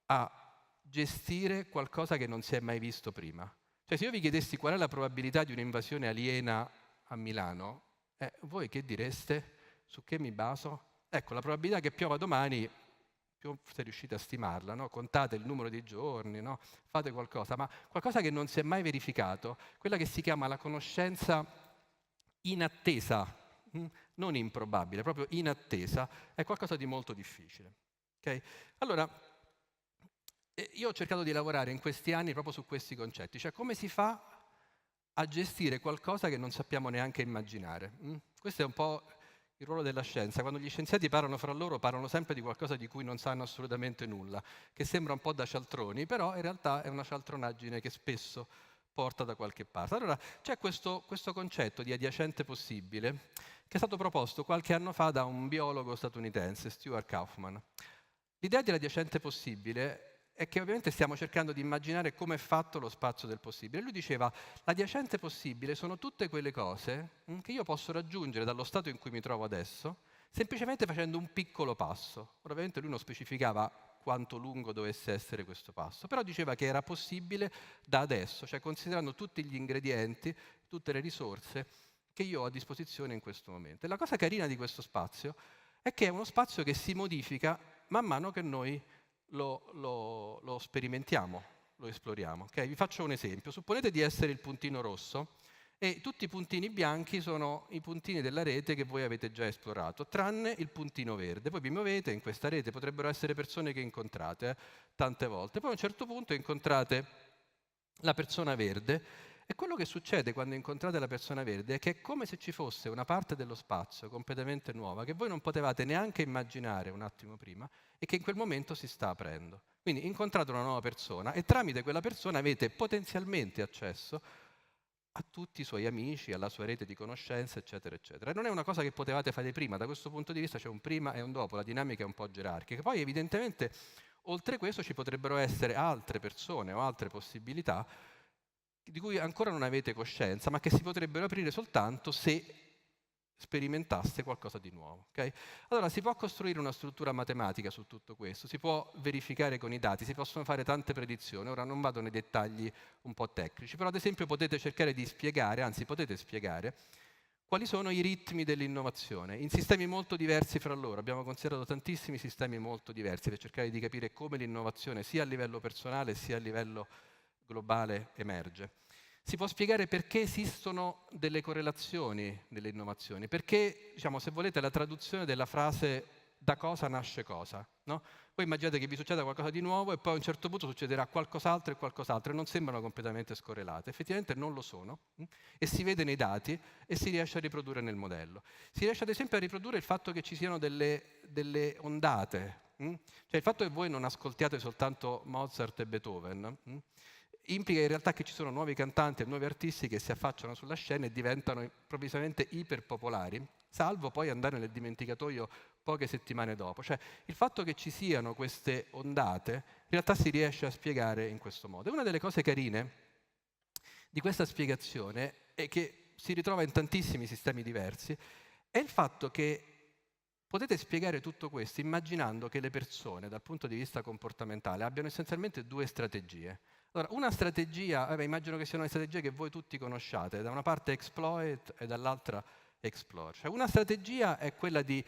a gestire qualcosa che non si è mai visto prima? Cioè, se io vi chiedessi qual è la probabilità di un'invasione aliena a Milano, voi che direste? Su che mi baso? Ecco, la probabilità che piova domani, più se riuscite a stimarla, no? Contate il numero di giorni, no? Fate qualcosa, ma qualcosa che non si è mai verificato, quella che si chiama la conoscenza inattesa, non improbabile, proprio inattesa, è qualcosa di molto difficile. Okay? Allora, io ho cercato di lavorare in questi anni proprio su questi concetti, cioè come si fa a gestire qualcosa che non sappiamo neanche immaginare. Questo è un po' il ruolo della scienza. Quando gli scienziati parlano fra loro, parlano sempre di qualcosa di cui non sanno assolutamente nulla, che sembra un po' da cialtroni, però in realtà è una cialtronaggine che spesso porta da qualche parte. Allora, c'è questo concetto di adiacente possibile che è stato proposto qualche anno fa da un biologo statunitense, Stuart Kauffman. L'idea dell'adiacente possibile è che ovviamente stiamo cercando di immaginare come è fatto lo spazio del possibile. Lui diceva, l'adiacente possibile sono tutte quelle cose che io posso raggiungere dallo stato in cui mi trovo adesso, semplicemente facendo un piccolo passo. Ora, ovviamente lui non specificava quanto lungo dovesse essere questo passo, però diceva che era possibile da adesso, cioè considerando tutti gli ingredienti, tutte le risorse che io ho a disposizione in questo momento. E la cosa carina di questo spazio è che è uno spazio che si modifica man mano che noi lo sperimentiamo, lo esploriamo. Okay? Vi faccio un esempio. Supponete di essere il puntino rosso e tutti i puntini bianchi sono i puntini della rete che voi avete già esplorato, tranne il puntino verde. Poi vi muovete in questa rete, potrebbero essere persone che incontrate tante volte. Poi a un certo punto incontrate la persona verde e quello che succede quando incontrate la persona verde è che è come se ci fosse una parte dello spazio completamente nuova che voi non potevate neanche immaginare un attimo prima e che in quel momento si sta aprendo. Quindi incontrate una nuova persona e tramite quella persona avete potenzialmente accesso a tutti i suoi amici, alla sua rete di conoscenze, eccetera, eccetera. E non è una cosa che potevate fare prima, da questo punto di vista c'è un prima e un dopo, la dinamica è un po' gerarchica. Poi evidentemente oltre questo ci potrebbero essere altre persone o altre possibilità di cui ancora non avete coscienza, ma che si potrebbero aprire soltanto se sperimentaste qualcosa di nuovo. Okay? Allora si può costruire una struttura matematica su tutto questo, si può verificare con i dati, si possono fare tante predizioni. Ora non vado nei dettagli un po' tecnici, però ad esempio potete cercare di spiegare, anzi potete spiegare, quali sono i ritmi dell'innovazione in sistemi molto diversi fra loro. Abbiamo considerato tantissimi sistemi molto diversi per cercare di capire come l'innovazione sia a livello personale sia a livello globale emerge. Si può spiegare perché esistono delle correlazioni nelle innovazioni, perché, diciamo, se volete, la traduzione della frase da cosa nasce cosa, no? Voi immaginate che vi succeda qualcosa di nuovo e poi a un certo punto succederà qualcos'altro e non sembrano completamente scorrelate, effettivamente non lo sono, e si vede nei dati e si riesce a riprodurre nel modello. Si riesce ad esempio a riprodurre il fatto che ci siano delle ondate, cioè il fatto che voi non ascoltiate soltanto Mozart e Beethoven, implica in realtà che ci sono nuovi cantanti e nuovi artisti che si affacciano sulla scena e diventano improvvisamente iperpopolari, salvo poi andare nel dimenticatoio poche settimane dopo. Cioè il fatto che ci siano queste ondate in realtà si riesce a spiegare in questo modo. E una delle cose carine di questa spiegazione, è che si ritrova in tantissimi sistemi diversi, è il fatto che potete spiegare tutto questo immaginando che le persone, dal punto di vista comportamentale, abbiano essenzialmente due strategie. Allora, una strategia, immagino che siano le strategie che voi tutti conosciate, da una parte exploit e dall'altra explore. Cioè, una strategia è quella di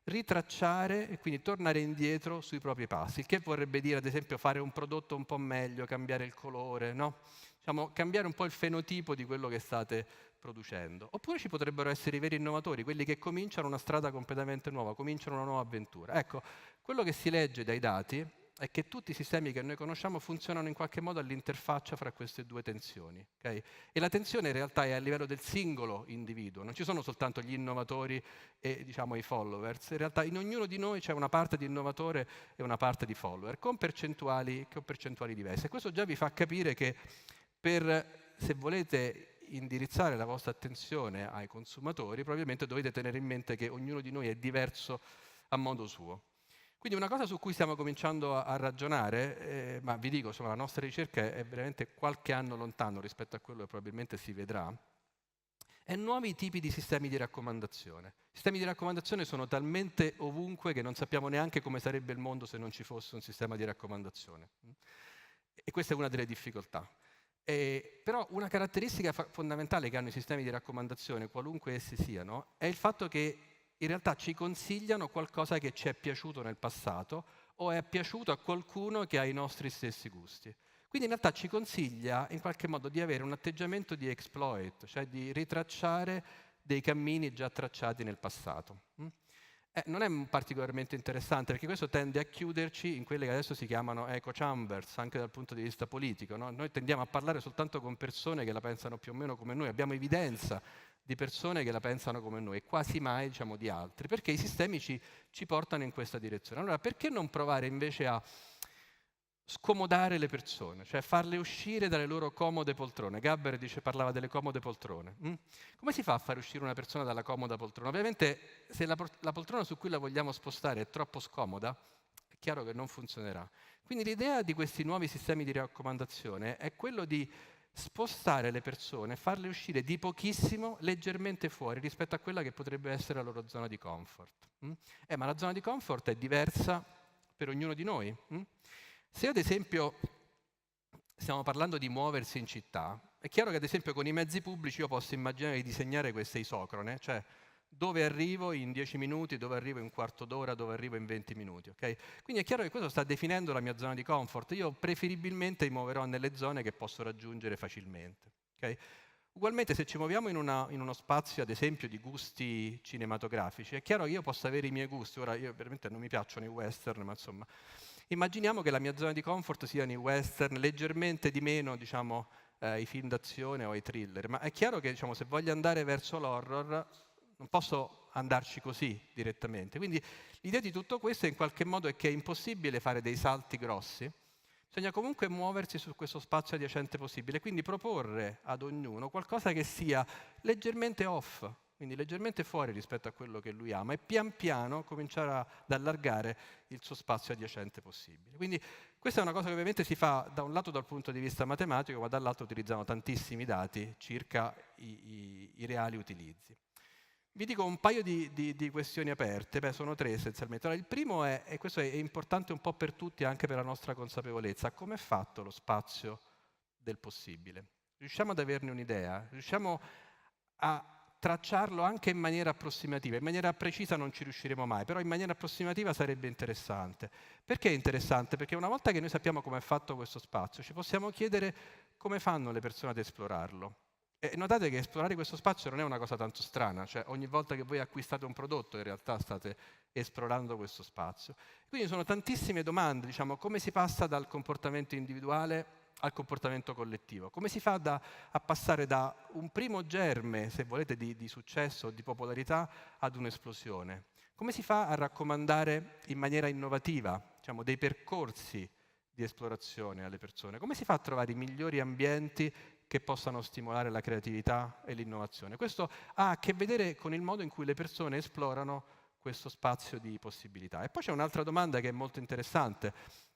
ritracciare e quindi tornare indietro sui propri passi, il che vorrebbe dire ad esempio fare un prodotto un po' meglio, cambiare il colore, no? Diciamo, cambiare un po' il fenotipo di quello che state producendo. Oppure ci potrebbero essere i veri innovatori, quelli che cominciano una strada completamente nuova, cominciano una nuova avventura. Ecco, quello che si legge dai dati è che tutti i sistemi che noi conosciamo funzionano in qualche modo all'interfaccia fra queste due tensioni. Okay? E la tensione in realtà è a livello del singolo individuo, non ci sono soltanto gli innovatori e diciamo, i followers, in realtà in ognuno di noi c'è una parte di innovatore e una parte di follower, con percentuali diverse. E questo già vi fa capire che se volete indirizzare la vostra attenzione ai consumatori, probabilmente dovete tenere in mente che ognuno di noi è diverso a modo suo. Quindi una cosa su cui stiamo cominciando a ragionare, ma vi dico, insomma, la nostra ricerca è veramente qualche anno lontano rispetto a quello che probabilmente si vedrà, è nuovi tipi di sistemi di raccomandazione. I sistemi di raccomandazione sono talmente ovunque che non sappiamo neanche come sarebbe il mondo se non ci fosse un sistema di raccomandazione. E questa è una delle difficoltà. Però una caratteristica fondamentale che hanno i sistemi di raccomandazione, qualunque essi siano, è il fatto che in realtà ci consigliano qualcosa che ci è piaciuto nel passato o è piaciuto a qualcuno che ha i nostri stessi gusti. Quindi in realtà ci consiglia in qualche modo di avere un atteggiamento di exploit, cioè di ritracciare dei cammini già tracciati nel passato. Non è particolarmente interessante perché questo tende a chiuderci in quelle che adesso si chiamano echo chambers, anche dal punto di vista politico. No? Noi tendiamo a parlare soltanto con persone che la pensano più o meno come noi, abbiamo evidenza di persone che la pensano come noi e quasi mai diciamo di altri, perché i sistemi ci portano in questa direzione. Allora perché non provare invece a scomodare le persone, cioè farle uscire dalle loro comode poltrone? Gabber parlava delle comode poltrone. Come si fa a fare uscire una persona dalla comoda poltrona? Ovviamente se la poltrona su cui la vogliamo spostare è troppo scomoda, è chiaro che non funzionerà. Quindi l'idea di questi nuovi sistemi di raccomandazione è quello di spostare le persone, farle uscire di pochissimo, leggermente fuori rispetto a quella che potrebbe essere la loro zona di comfort. Ma la zona di comfort è diversa per ognuno di noi. Se ad esempio stiamo parlando di muoversi in città, è chiaro che ad esempio con i mezzi pubblici io posso immaginare di disegnare queste isocrone, cioè dove arrivo in 10 minuti, dove arrivo in un quarto d'ora, dove arrivo in 20 minuti. Okay? Quindi è chiaro che questo sta definendo la mia zona di comfort. Io preferibilmente mi muoverò nelle zone che posso raggiungere facilmente. Okay? Ugualmente se ci muoviamo in uno spazio ad esempio di gusti cinematografici, è chiaro che io posso avere i miei gusti. Ora io veramente non mi piacciono i western, ma insomma immaginiamo che la mia zona di comfort siano i western, leggermente di meno diciamo, i film d'azione o i thriller, ma è chiaro che diciamo, se voglio andare verso l'horror non posso andarci così direttamente. Quindi l'idea di tutto questo in qualche modo è che è impossibile fare dei salti grossi, bisogna comunque muoversi su questo spazio adiacente possibile, quindi proporre ad ognuno qualcosa che sia leggermente off, quindi leggermente fuori rispetto a quello che lui ama e pian piano cominciare ad allargare il suo spazio adiacente possibile. Quindi questa è una cosa che ovviamente si fa da un lato dal punto di vista matematico, ma dall'altro utilizzano tantissimi dati circa i reali utilizzi. Vi dico un paio di questioni aperte, sono tre essenzialmente. Allora, il primo e questo è importante un po' per tutti, anche per la nostra consapevolezza, come è fatto lo spazio del possibile? Riusciamo ad averne un'idea? Riusciamo a tracciarlo anche in maniera approssimativa? In maniera precisa non ci riusciremo mai, però in maniera approssimativa sarebbe interessante. Perché è interessante? Perché una volta che noi sappiamo come è fatto questo spazio, ci possiamo chiedere come fanno le persone ad esplorarlo. E notate che esplorare questo spazio non è una cosa tanto strana, cioè ogni volta che voi acquistate un prodotto in realtà state esplorando questo spazio. Quindi sono tantissime domande, diciamo, come si passa dal comportamento individuale al comportamento collettivo? Come si fa a passare da un primo germe, se volete, di successo o di popolarità ad un'esplosione? Come si fa a raccomandare in maniera innovativa, diciamo, dei percorsi di esplorazione alle persone? Come si fa a trovare i migliori ambienti che possano stimolare la creatività e l'innovazione? Questo ha a che vedere con il modo in cui le persone esplorano questo spazio di possibilità. E poi c'è un'altra domanda che è molto interessante,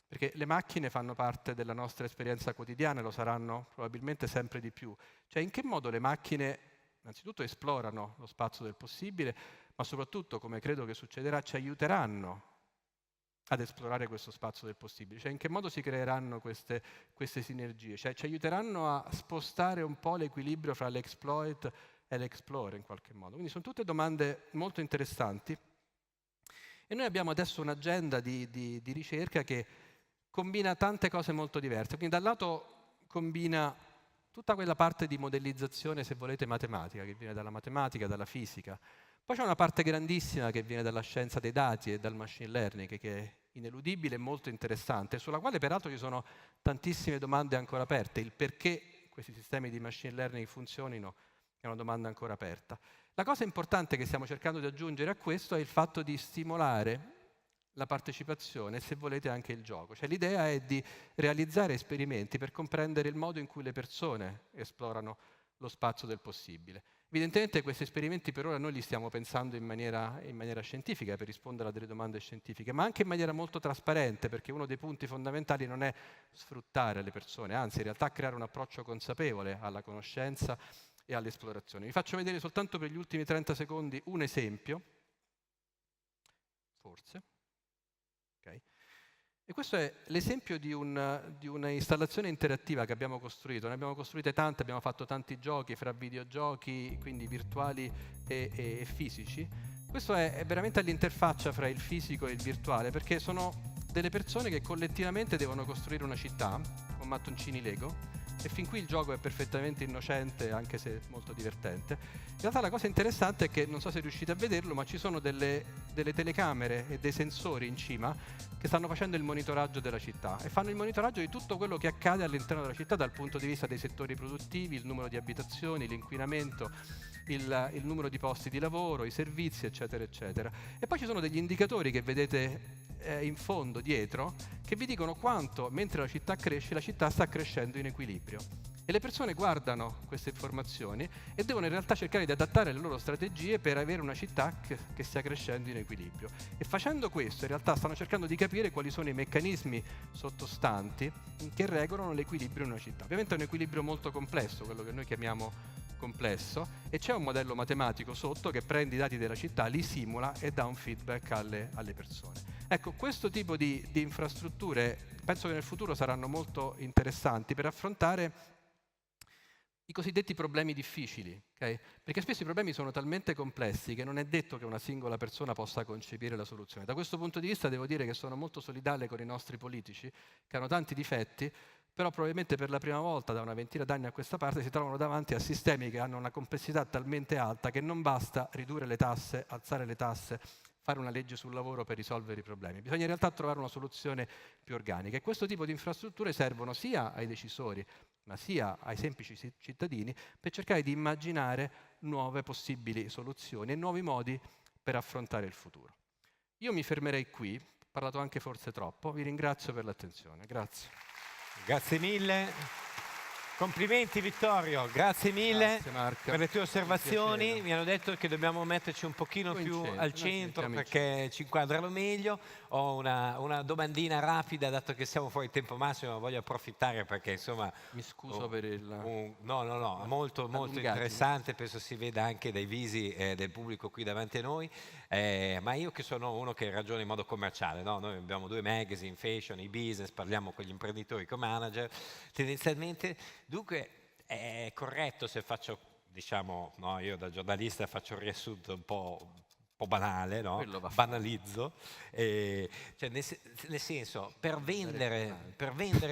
perché le macchine fanno parte della nostra esperienza quotidiana e lo saranno probabilmente sempre di più. Cioè, in che modo le macchine innanzitutto esplorano lo spazio del possibile, ma soprattutto, come credo che succederà, ci aiuteranno ad esplorare questo spazio del possibile. Cioè, in che modo si creeranno queste sinergie? Cioè, ci aiuteranno a spostare un po' l'equilibrio fra l'exploit e l'explore in qualche modo. Quindi sono tutte domande molto interessanti. E noi abbiamo adesso un'agenda di ricerca che combina tante cose molto diverse. Quindi da un lato combina tutta quella parte di modellizzazione, se volete, matematica, che viene dalla matematica, dalla fisica. Poi c'è una parte grandissima che viene dalla scienza dei dati e dal machine learning, che è ineludibile e molto interessante, sulla quale peraltro ci sono tantissime domande ancora aperte. Il perché questi sistemi di machine learning funzionino è una domanda ancora aperta. La cosa importante che stiamo cercando di aggiungere a questo è il fatto di stimolare la partecipazione e, se volete, anche il gioco. Cioè, l'idea è di realizzare esperimenti per comprendere il modo in cui le persone esplorano lo spazio del possibile. Evidentemente questi esperimenti per ora noi li stiamo pensando in maniera scientifica, per rispondere a delle domande scientifiche, ma anche in maniera molto trasparente, perché uno dei punti fondamentali non è sfruttare le persone, anzi in realtà creare un approccio consapevole alla conoscenza e all'esplorazione. Vi faccio vedere soltanto per gli ultimi 30 secondi un esempio, forse. Okay. E questo è l'esempio di un'installazione interattiva che abbiamo costruito. Ne abbiamo costruite tante, abbiamo fatto tanti giochi, fra videogiochi, quindi virtuali e fisici. Questo è veramente all'interfaccia fra il fisico e il virtuale, perché sono delle persone che collettivamente devono costruire una città con mattoncini Lego, e fin qui il gioco è perfettamente innocente, anche se molto divertente. In realtà la cosa interessante è che, non so se riuscite a vederlo, ma ci sono delle telecamere e dei sensori in cima che stanno facendo il monitoraggio della città e fanno il monitoraggio di tutto quello che accade all'interno della città dal punto di vista dei settori produttivi, il numero di abitazioni, l'inquinamento, il numero di posti di lavoro, i servizi, eccetera, eccetera. E poi ci sono degli indicatori che vedete in fondo, dietro, che vi dicono quanto, mentre la città cresce, la città sta crescendo in equilibrio. E le persone guardano queste informazioni e devono in realtà cercare di adattare le loro strategie per avere una città che stia crescendo in equilibrio. E facendo questo, in realtà stanno cercando di capire quali sono i meccanismi sottostanti che regolano l'equilibrio in una città. Ovviamente è un equilibrio molto complesso, quello che noi chiamiamo complesso, e c'è un modello matematico sotto che prende i dati della città, li simula e dà un feedback alle persone. Ecco, questo tipo di infrastrutture penso che nel futuro saranno molto interessanti per affrontare i cosiddetti problemi difficili, okay? Perché spesso i problemi sono talmente complessi che non è detto che una singola persona possa concepire la soluzione. Da questo punto di vista devo dire che sono molto solidale con i nostri politici, che hanno tanti difetti, però probabilmente per la prima volta da una ventina d'anni a questa parte si trovano davanti a sistemi che hanno una complessità talmente alta che non basta ridurre le tasse, alzare le tasse, fare una legge sul lavoro per risolvere i problemi. Bisogna in realtà trovare una soluzione più organica, e questo tipo di infrastrutture servono sia ai decisori, ma sia ai semplici cittadini, per cercare di immaginare nuove possibili soluzioni e nuovi modi per affrontare il futuro. Io mi fermerei qui, ho parlato anche forse troppo, vi ringrazio per l'attenzione. Grazie. Grazie mille. Complimenti Vittorio, grazie mille. Grazie, Marco, per le tue osservazioni. Mi hanno detto che dobbiamo metterci un pochino più al centro perché ci inquadrano meglio. Ho una domandina rapida, dato che siamo fuori tempo massimo, ma voglio approfittare perché insomma... Mi scuso per il... No, molto interessante, penso si veda anche dai visi del pubblico qui davanti a noi, ma io che sono uno che ragiona in modo commerciale, no? Noi abbiamo 2 magazine, fashion, e-business, parliamo con gli imprenditori, con manager, tendenzialmente. Dunque è corretto se faccio, diciamo, no, io da giornalista faccio un riassunto un po' po' banale, no? Banalizzo, cioè nel senso, per vendere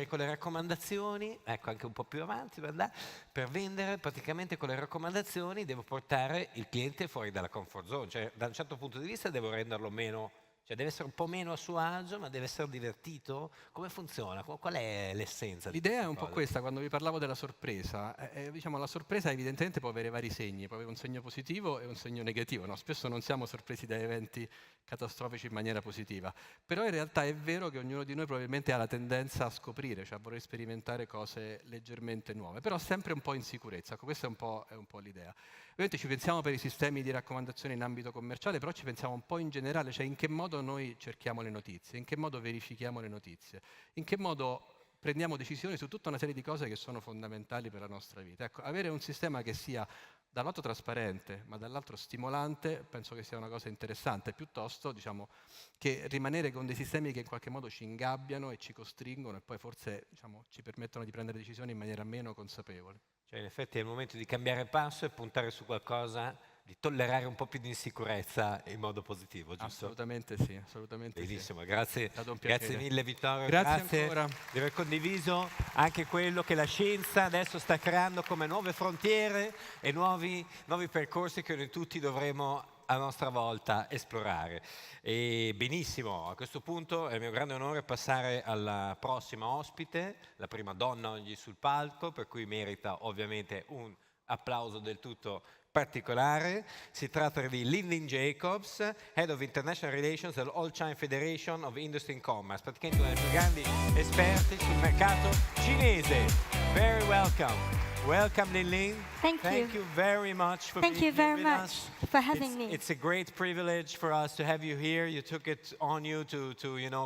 con le raccomandazioni, ecco anche un po' più avanti, per vendere praticamente con le raccomandazioni devo portare il cliente fuori dalla comfort zone, cioè da un certo punto di vista devo renderlo meno, cioè deve essere un po' meno a suo agio, ma deve essere divertito. Come funziona? Qual è l'essenza? L'idea è un po' questa, quando vi parlavo della sorpresa. Diciamo, la sorpresa evidentemente può avere vari segni, può avere un segno positivo e un segno negativo. No? Spesso non siamo sorpresi da eventi catastrofici in maniera positiva, però in realtà è vero che ognuno di noi probabilmente ha la tendenza a scoprire, cioè a voler sperimentare cose leggermente nuove, però sempre un po' in sicurezza. Ecco, questa è un po' l'idea. Ovviamente ci pensiamo per i sistemi di raccomandazione in ambito commerciale, però ci pensiamo un po' in generale, cioè in che modo noi cerchiamo le notizie, in che modo verifichiamo le notizie, in che modo prendiamo decisioni su tutta una serie di cose che sono fondamentali per la nostra vita. Ecco, avere un sistema che sia da un lato trasparente, ma dall'altro stimolante, penso che sia una cosa interessante, piuttosto diciamo, che rimanere con dei sistemi che in qualche modo ci ingabbiano e ci costringono e poi forse diciamo, ci permettono di prendere decisioni in maniera meno consapevole. Cioè in effetti è il momento di cambiare passo e puntare su qualcosa, di tollerare un po' più di insicurezza in modo positivo, giusto? Assolutamente sì, assolutamente benissimo, sì. grazie, Grazie mille Vittorio, grazie ancora di aver condiviso anche quello che la scienza adesso sta creando come nuove frontiere e nuovi percorsi che noi tutti dovremo a nostra volta esplorare. E benissimo, a questo punto è il mio grande onore passare alla prossima ospite, la prima donna oggi sul palco, per cui merita ovviamente un applauso del tutto particolare. Si tratta di Lyndon Jacobs, Head of International Relations dell'All China Federation of Industry and Commerce, praticamente una delle più grandi esperti sul mercato cinese. Very welcome. Welcome, Lin. Thank you very much for Thank being you very here with much us. for having me. It's a great privilege for us to have you here. You took it on you to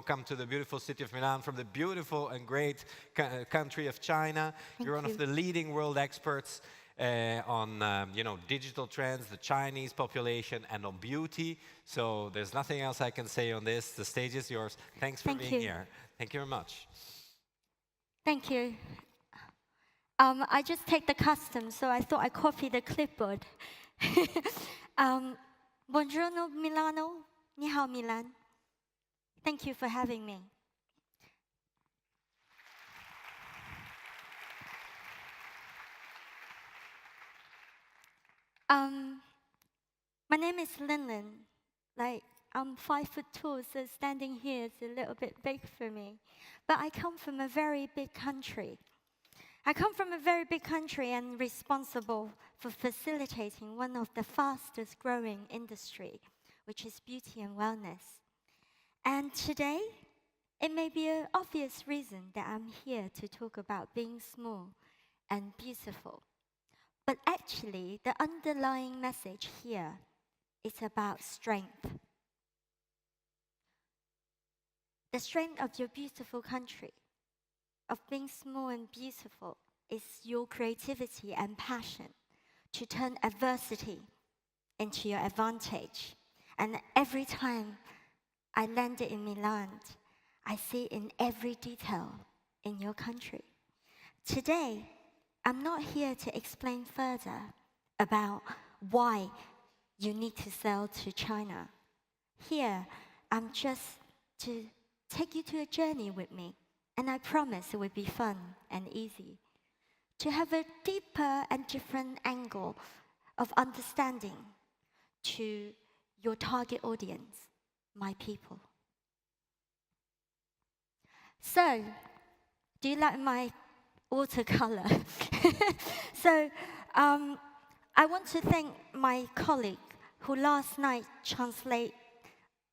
come to the beautiful city of Milan from the beautiful and great country of China. You're one of the leading world experts on digital trends, the Chinese population, and on beauty. So there's nothing else I can say on this. The stage is yours. Thanks for being here. Thank you very much. Thank you. I just take the custom, so I thought I'd copy the clipboard. Buongiorno Milano, ni hao Milan. Thank you for having me. My name is Lin. Like, I'm 5'2", so standing here is a little bit big for me. But I come from a very big country. I come from a very big country and responsible for facilitating one of the fastest growing industry, which is beauty and wellness. And today, it may be an obvious reason that I'm here to talk about being small and beautiful. But actually, the underlying message here is about strength. The strength of your beautiful country, of being small and beautiful, is your creativity and passion to turn adversity into your advantage. And every time I landed in Milan, I see in every detail in your country. Today, I'm not here to explain further about why you need to sell to China. Here, I'm just to take you to a journey with me. And I promise it will be fun and easy. To have a deeper and different angle of understanding to your target audience, my people. So, do you like my watercolor? So, I want to thank my colleague who last night translated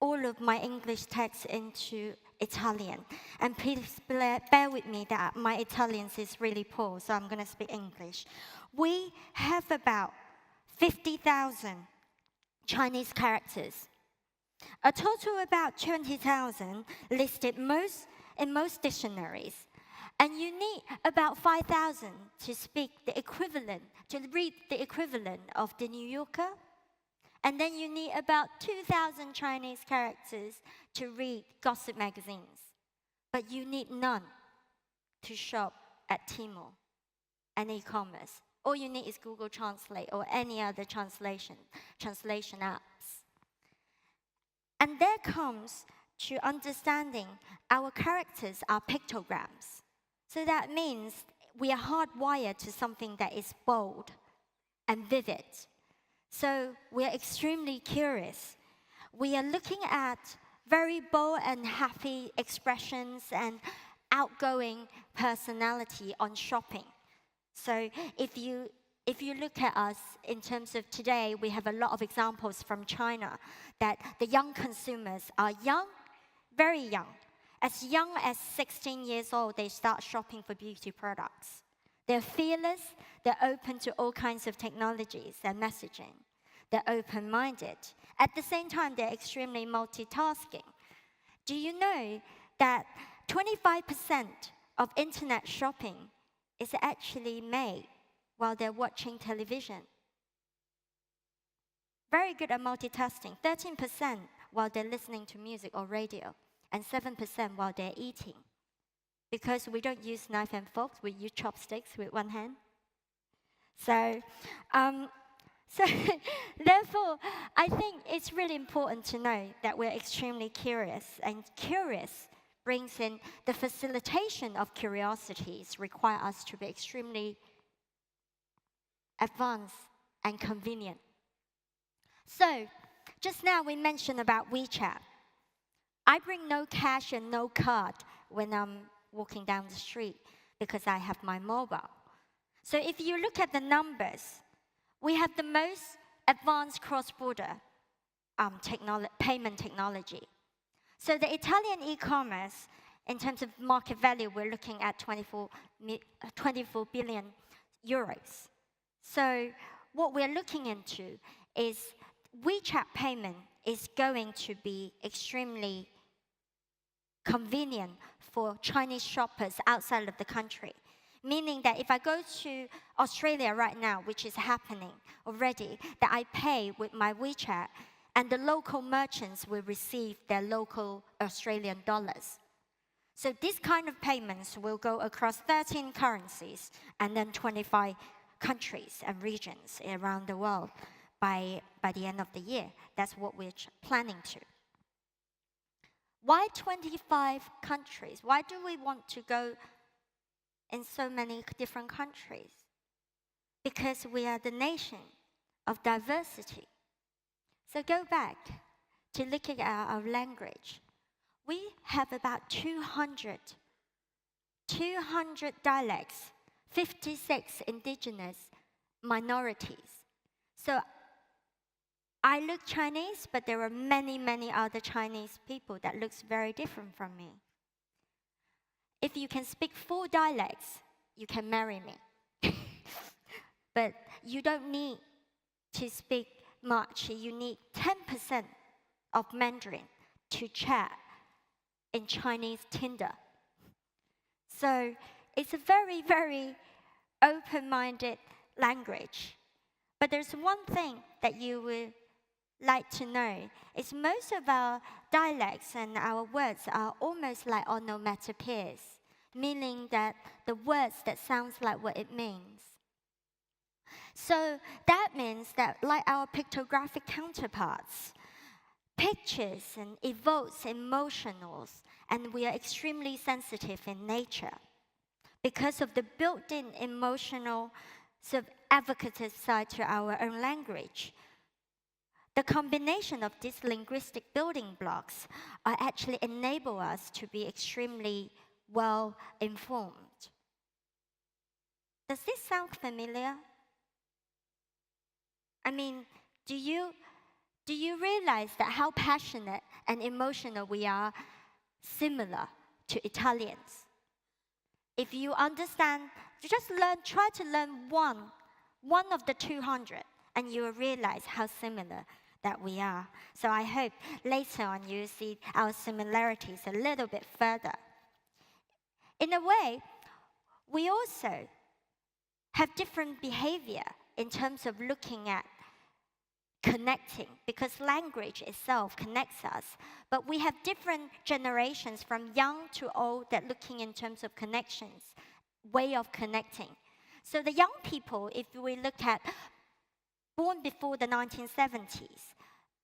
all of my English text into Italian. And please bear with me that my Italian is really poor, so I'm going to speak English. We have about 50,000 Chinese characters. A total of about 20,000 listed in most dictionaries. And you need about 5,000 to speak the equivalent, to read the equivalent of the New Yorker. And then you need about 2,000 Chinese characters to read gossip magazines. But you need none to shop at Tmall and e-commerce. All you need is Google Translate or any other translation apps. And there comes to understanding our characters are pictograms. So that means we are hardwired to something that is bold and vivid. So we are extremely curious. We are looking at very bold and happy expressions and outgoing personality on shopping. So if you look at us in terms of today, we have a lot of examples from China that the young consumers are young, very young. As young as 16 years old, they start shopping for beauty products. They're fearless, they're open to all kinds of technologies and messaging. They're open-minded. At the same time, they're extremely multitasking. Do you know that 25% of internet shopping is actually made while they're watching television? Very good at multitasking. 13% while they're listening to music or radio, and 7% while they're eating. Because we don't use knife and forks, we use chopsticks with one hand. So therefore, I think it's really important to know that we're extremely curious, and curious brings in the facilitation of curiosities require us to be extremely advanced and convenient. So, just now we mentioned about WeChat. I bring no cash and no card when I'm walking down the street because I have my mobile. So if you look at the numbers, we have the most advanced cross-border payment technology. So the Italian e-commerce, in terms of market value, we're looking at 24 billion euros. So what we're looking into is WeChat payment is going to be extremely convenient for Chinese shoppers outside of the country. Meaning that if I go to Australia right now, which is happening already, that I pay with my WeChat, and the local merchants will receive their local Australian dollars. So this kind of payments will go across 13 currencies and then 25 countries and regions around the world by the end of the year. That's what we're planning to. Why 25 countries? Why do we want to go in so many different countries? Because we are the nation of diversity. So go back to looking at our language. We have about 200 dialects, 56 indigenous minorities. So I look Chinese, but there are many, many other Chinese people that looks very different from me. If you can speak 4 dialects, you can marry me. But you don't need to speak much. You need 10% of Mandarin to chat in Chinese Tinder. So it's a very, very open-minded language. But there's one thing that you will like to know, is most of our dialects and our words are almost like onomatopoeias, meaning that the words that sounds like what it means. So that means that, like our pictographic counterparts, pictures and evokes emotionals, and we are extremely sensitive in nature because of the built-in emotional sort of evocative side to our own language. The combination of these linguistic building blocks actually enable us to be extremely well informed. Does this sound familiar? I mean, do you realize that how passionate and emotional we are similar to Italians? If you understand, just try to learn one of the 200, and you will realize how similar that we are. So I hope later on you will see our similarities a little bit further. In a way, we also have different behavior in terms of looking at connecting, because language itself connects us. But we have different generations from young to old that looking in terms of connections, way of connecting. So the young people, if we look at born before the 1970s,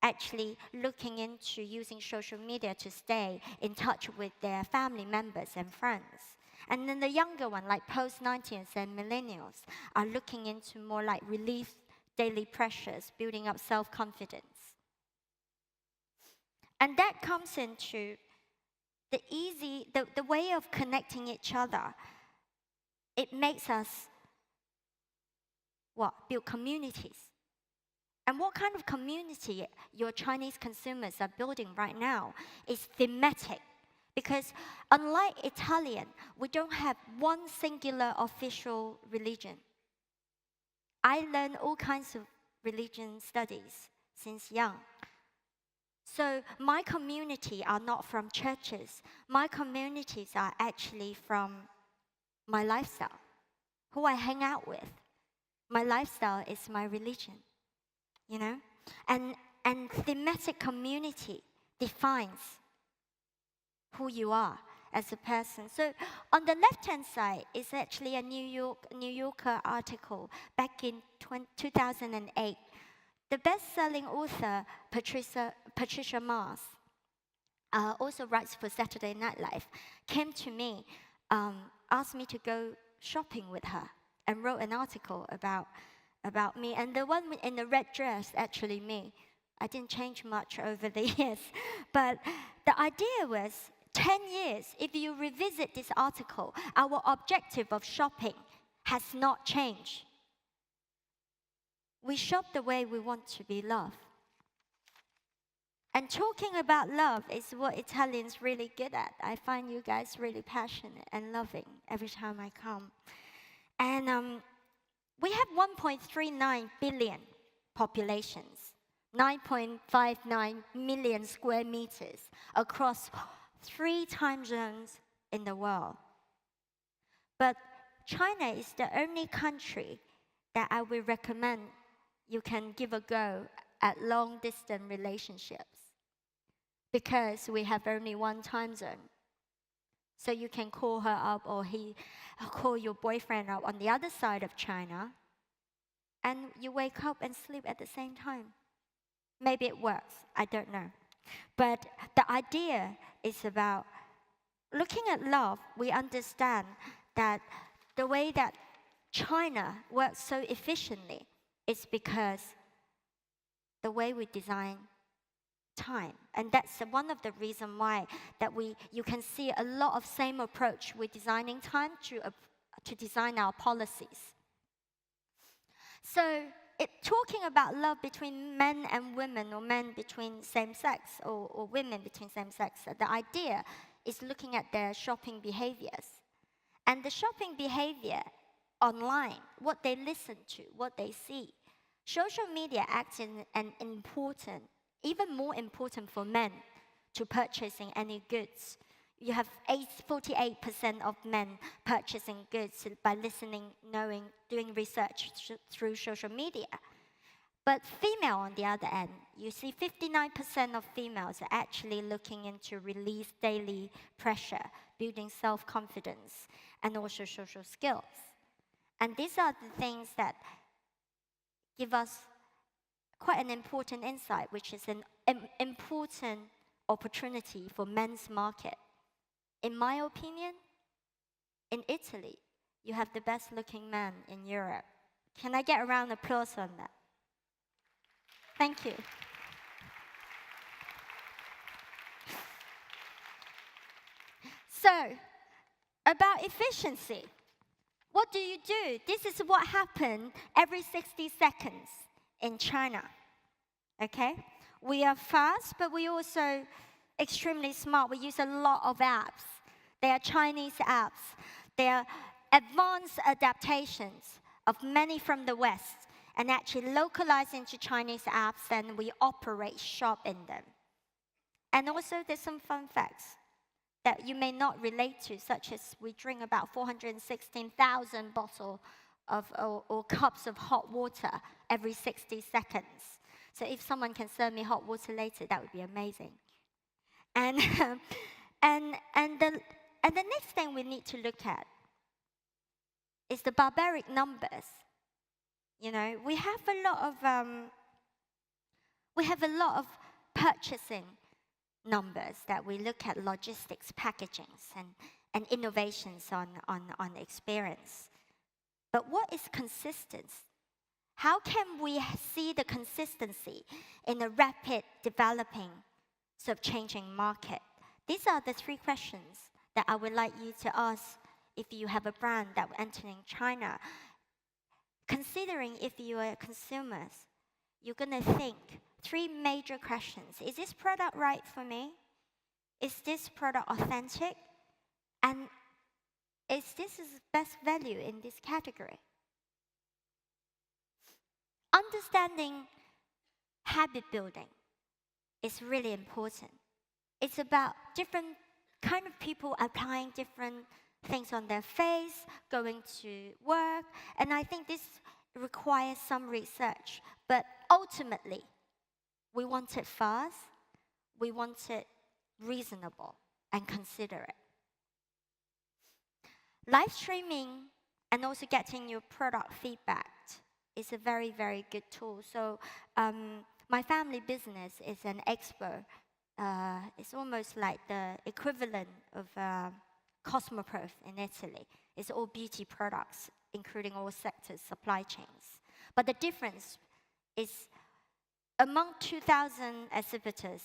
actually looking into using social media to stay in touch with their family members and friends. And then the younger one, like post-90s and millennials, are looking into more like relief daily pressures, building up self-confidence. And that comes into the way of connecting each other. It makes us, build communities. And what kind of community your Chinese consumers are building right now is thematic. Because unlike Italian, we don't have one singular official religion. I learned all kinds of religion studies since young. So my community are not from churches. My communities are actually from my lifestyle, who I hang out with. My lifestyle is my religion, you know? And thematic community defines who you are as a person. So on the left-hand side is actually a New Yorker article back in 2008. The best-selling author, Patricia Mars, also writes for Saturday Night Live, came to me, asked me to go shopping with her, and wrote an article about me. And the one in the red dress, actually me. I didn't change much over the years. But the idea was, 10 years, if you revisit this article, our objective of shopping has not changed. We shop the way we want to be loved. And talking about love is what Italians really good at. I find you guys really passionate and loving every time I come. And we have 1.39 billion populations, 9.59 million square meters across 3 time zones in the world. But China is the only country that I would recommend you can give a go at long-distance relationships, because we have only 1 time zone. So you can call her up, or call your boyfriend up on the other side of China, and you wake up and sleep at the same time. Maybe it works, I don't know. But the idea is about looking at love. We understand that the way that China works so efficiently is because the way we design time. And that's one of the reasons why that you can see a lot of same approach with designing time to design our policies. So talking about love between men and women, or men between same sex, or women between same sex, the idea is looking at their shopping behaviors. And the shopping behavior online, what they listen to, what they see. Social media acts in an important, even more important for men to purchasing any goods. You have 48% of men purchasing goods by listening, knowing, doing research through social media. But female, on the other end, you see 59% of females are actually looking into release daily pressure, building self-confidence, and also social skills. And these are the things that give us quite an important insight, which is an important opportunity for men's market. In my opinion, in Italy, you have the best looking man in Europe. Can I get a round of applause on that? Thank you. So, about efficiency. What do you do? This is what happened every 60 seconds in China. Okay? We are fast, but we also extremely smart. We use a lot of apps. They are Chinese apps. They are advanced adaptations of many from the West, and actually localized into Chinese apps, and we operate shop in them. And also there's some fun facts that you may not relate to, such as we drink about 416,000 bottles or cups of hot water every 60 seconds. So if someone can serve me hot water later, that would be amazing. And the next thing we need to look at is the barbaric numbers. You know, we have a lot of We have a lot of purchasing numbers that we look at logistics, packagings, and innovations on experience. But what is consistent? How can we see the consistency in a rapid developing, sort of changing market? These are the three questions that I would like you to ask if you have a brand that will entering China. Considering if you are consumers, you're going to think three major questions. Is this product right for me? Is this product authentic? And is this best value in this category? Understanding habit building is really important. It's about different kind of people applying different things on their face, going to work, and I think this requires some research. But ultimately, we want it fast, we want it reasonable and considerate. Live streaming and also getting your product feedback is a very, very good tool. So my family business is an expo. It's almost like the equivalent of Cosmoprof in Italy. It's all beauty products, including all sectors, supply chains. But the difference is among 2,000 exhibitors,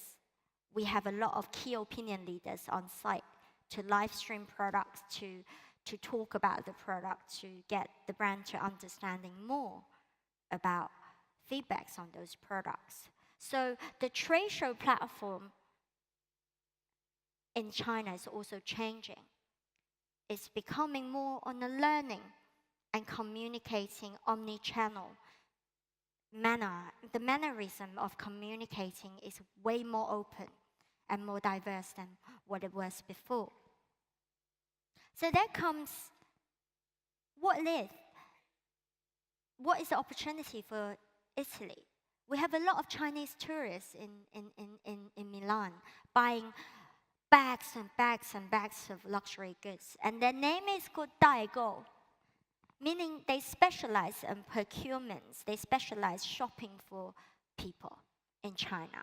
we have a lot of key opinion leaders on site to live stream products, to talk about the product, to get the brand to understanding more about feedbacks on those products. So the trade show platform in China is also changing. It's becoming more on a learning and communicating omni-channel manner. The mannerism of communicating is way more open and more diverse than what it was before. So that comes, what is the opportunity for Italy? We have a lot of Chinese tourists in Milan buying bags and bags and bags of luxury goods. And their name is called Daigou, meaning they specialize in procurements, they specialize shopping for people in China.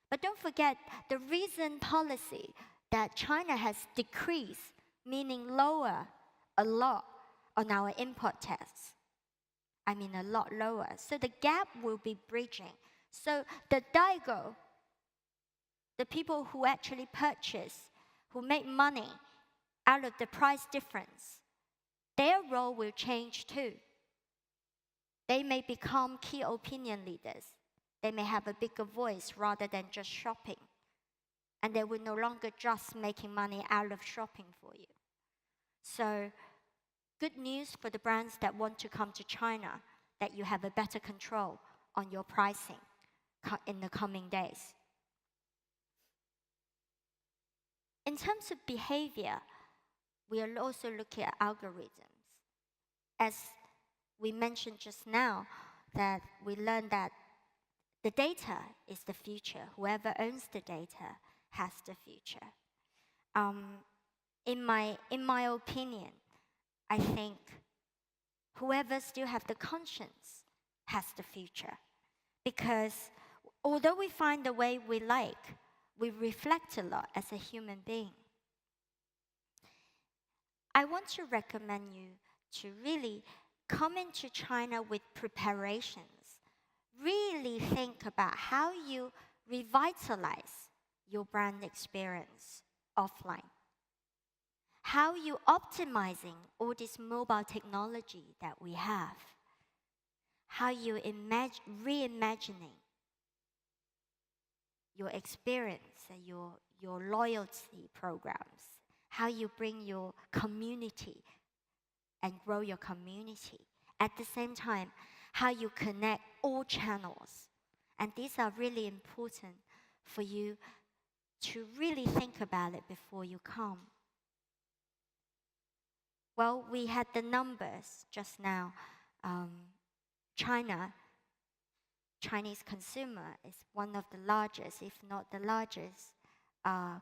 But don't forget the recent policy that China has decreased, meaning lower a lot on our import tax. I mean a lot lower. So the gap will be bridging. So the Daigou, the people who actually purchase, who make money out of the price difference, their role will change too. They may become key opinion leaders. They may have a bigger voice rather than just shopping. And they will no longer just making money out of shopping for you. So good news for the brands that want to come to China, that you have a better control on your pricing in the coming days. In terms of behavior, we are also looking at algorithms. As we mentioned just now, that we learned that the data is the future. Whoever owns the data has the future. In my opinion, I think whoever still have the conscience has the future. Because although we find the way we like, we reflect a lot as a human being. I want to recommend you to really come into China with preparations. Really think about how you revitalize your brand experience offline. How you optimizing all this mobile technology that we have. How you reimagining your experience and your loyalty programs. How you bring your community and grow your community. At the same time, how you connect all channels. And these are really important for you to really think about it before you come. Well, we had the numbers just now. Chinese consumer is one of the largest, if not the largest,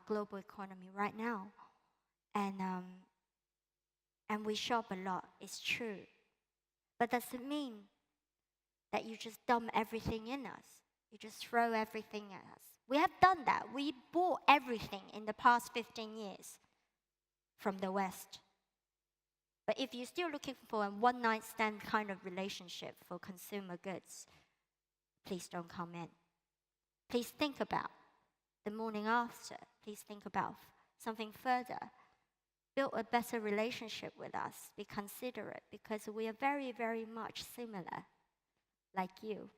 global economy right now. And we shop a lot, it's true. But does it mean that you just dump everything in us? You just throw everything at us. We have done that. We bought everything in the past 15 years from the West. But if you're still looking for a one-night stand kind of relationship for consumer goods, please don't come in. Please think about the morning after. Please think about something further. Build a better relationship with us. Be considerate, because we are very, very much similar, like you.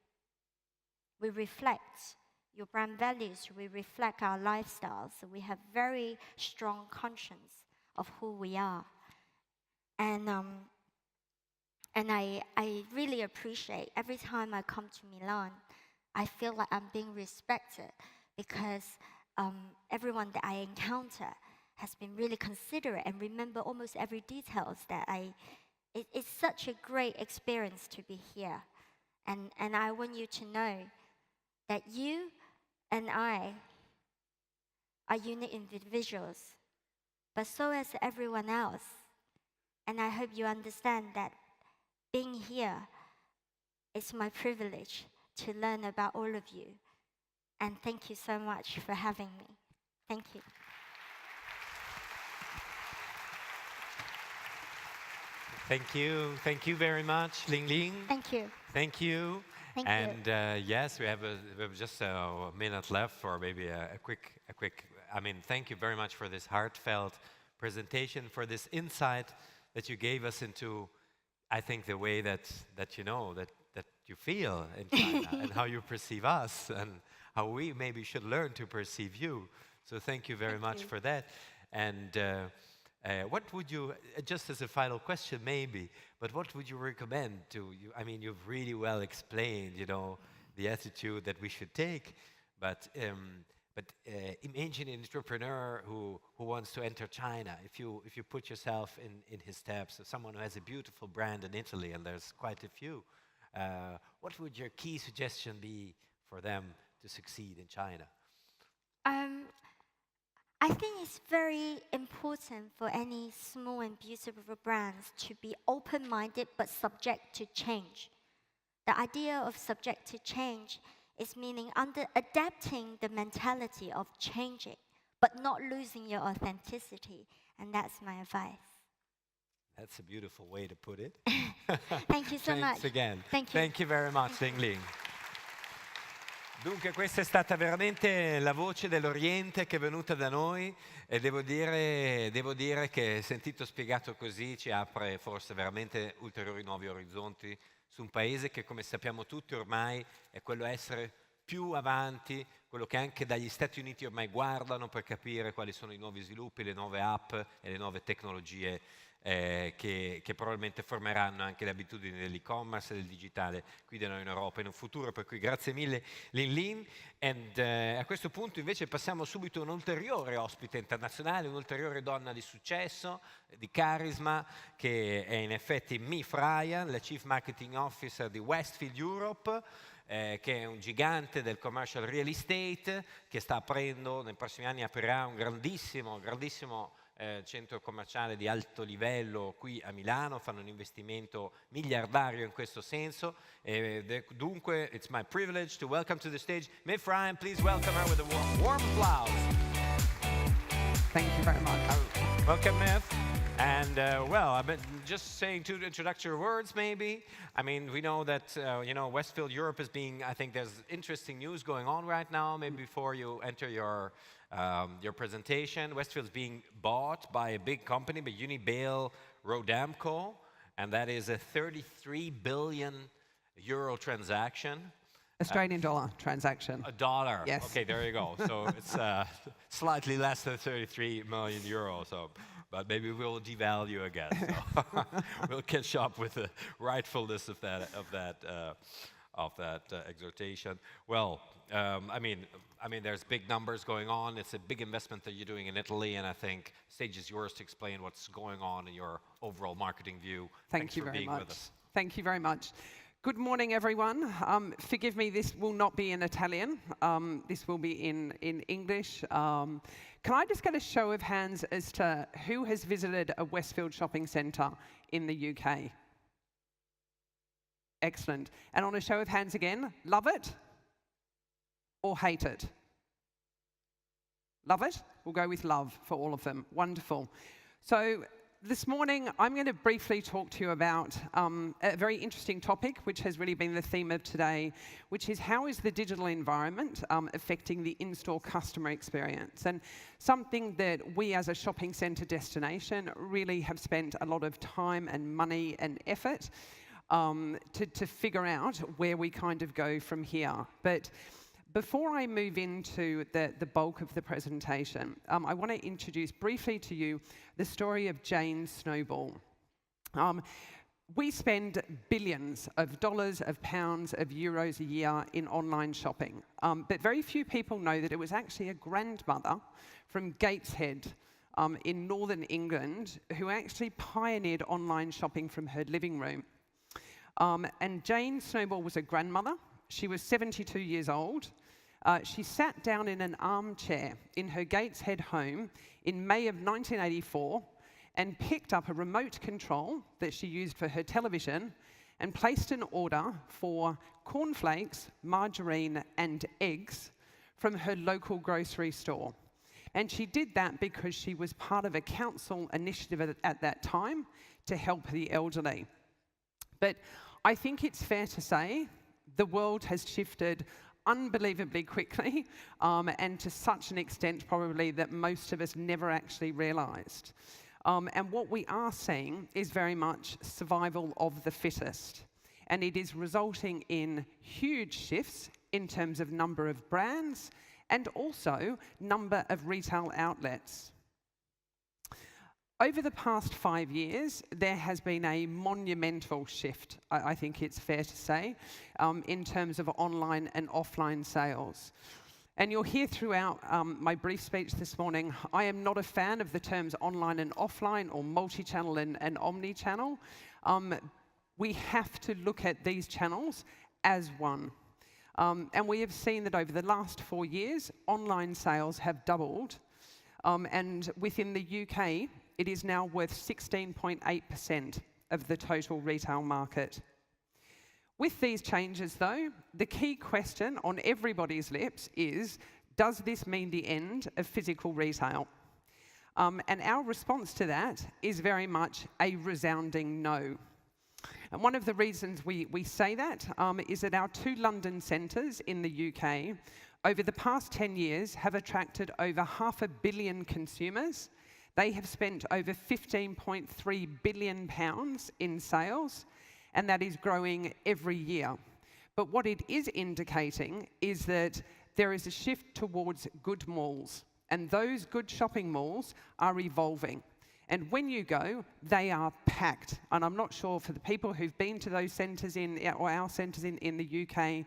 We reflect your brand values. We reflect our lifestyles. We have very strong conscience of who we are. And I really appreciate every time I come to Milan, I feel like I'm being respected, because everyone that I encounter has been really considerate and remember almost every details that it's such a great experience to be here. And I want you to know that you and I are unique individuals, but so is everyone else. And I hope you understand that being here is my privilege to learn about all of you. And thank you so much for having me. Thank you. Thank you. Thank you very much, Ling Ling. Thank you. Thank you. Thank and you. Yes, we have just a minute left for maybe a quick. I mean, thank you very much for this heartfelt presentation, for this insight that you gave us into, I think, the way that you feel in China and how you perceive us and how we maybe should learn to perceive you. So thank you very much for that. And what would you, just as a final question maybe, but what would you recommend to you? I mean, you've really well explained, the attitude that we should take, but imagine an entrepreneur who wants to enter China. If you put yourself in his steps, someone who has a beautiful brand in Italy, and there's quite a few, what would your key suggestion be for them to succeed in China? I think it's very important for any small and beautiful brands to be open-minded but subject to change. The idea of subject to change is meaning adapting the mentality of changing, but not losing your authenticity. And that's my advice. That's a beautiful way to put it. Thank you so much. Thanks again. Thank you. Thank you very much, Ling Ling. Dunque questa è stata veramente la voce dell'Oriente che è venuta da noi e devo dire che sentito spiegato così ci apre forse veramente ulteriori nuovi orizzonti su un paese che, come sappiamo tutti ormai, è quello a essere più avanti, quello che anche dagli Stati Uniti ormai guardano per capire quali sono i nuovi sviluppi, le nuove app e le nuove tecnologie che probabilmente formeranno anche le abitudini dell'e-commerce e del digitale qui da noi in Europa in un futuro. Per cui grazie mille Lin Lin. A questo punto invece passiamo subito a un ulteriore ospite internazionale, un'ulteriore donna di successo, di carisma, che è in effetti Mif Ryan, la Chief Marketing Officer di Westfield Europe, che è un gigante del commercial real estate, che sta aprendo, nei prossimi anni aprirà un grandissimo centro commerciale di alto livello qui a Milano, fanno un investimento miliardario in questo senso. Dunque, it's my privilege to welcome to the stage Mif Ryan. Please welcome her with a warm applause. Thank you very much. Welcome, Mif. And well, I've been just saying two introductory words, maybe. I mean, we know that Westfield Europe is being. I think there's interesting news going on right now. Maybe before you enter your presentation, Westfield's being bought by a big company, by Unibail-Rodamco, and that is a 33 billion euro transaction. Australian dollar transaction. A dollar. Yes. Okay, there you go. So it's slightly less than 33 million euros. So, but maybe we'll devalue again. So we'll catch up with the rightfulness of that exhortation. Well, I mean, there's big numbers going on. It's a big investment that you're doing in Italy, and I think the stage is yours to explain what's going on in your overall marketing view. Thanks you for very being much. With us. Thank you very much. Good morning, everyone. Forgive me, this will not be in Italian. This will be in English. Can I just get a show of hands as to who has visited a Westfield shopping centre in the UK? Excellent. And on a show of hands again, love it? or hate it? Love it? We'll go with love for all of them. Wonderful. So this morning, I'm going to briefly talk to you about a very interesting topic, which has really been the theme of today, which is how is the digital environment affecting the in-store customer experience? And something that we as a shopping centre destination really have spent a lot of time and money and effort to figure out where we kind of go from here. But before I move into the bulk of the presentation, I want to introduce briefly to you the story of Jane Snowball. We spend billions of dollars, of pounds, of euros a year in online shopping. But very few people know that it was actually a grandmother from Gateshead in northern England who actually pioneered online shopping from her living room. And Jane Snowball was a grandmother. She was 72 years old. She sat down in an armchair in her Gateshead home in May of 1984 and picked up a remote control that she used for her television and placed an order for cornflakes, margarine and eggs from her local grocery store. And she did that because she was part of a council initiative at that time to help the elderly. But I think it's fair to say the world has shifted unbelievably quickly, and to such an extent probably that most of us never actually realised. And what we are seeing is very much survival of the fittest. And it is resulting in huge shifts in terms of number of brands and also number of retail outlets. Over the past 5 years, there has been a monumental shift, I think it's fair to say, in terms of online and offline sales. And you'll hear throughout my brief speech this morning, I am not a fan of the terms online and offline or multi-channel and omni-channel. We have to look at these channels as one. And we have seen that over the last 4 years, online sales have doubled. And within the UK, it is now worth 16.8% of the total retail market. With these changes, though, the key question on everybody's lips is, does this mean the end of physical retail? And our response to that is very much a resounding no. And one of the reasons we say that is that our 2 London centres in the UK over the past 10 years have attracted over 500 million consumers. They have spent over £15.3 billion in sales, and that is growing every year. But what it is indicating is that there is a shift towards good malls, and those good shopping malls are evolving. And when you go, they are packed. And I'm not sure for the people who've been to those centres or our centres in the UK,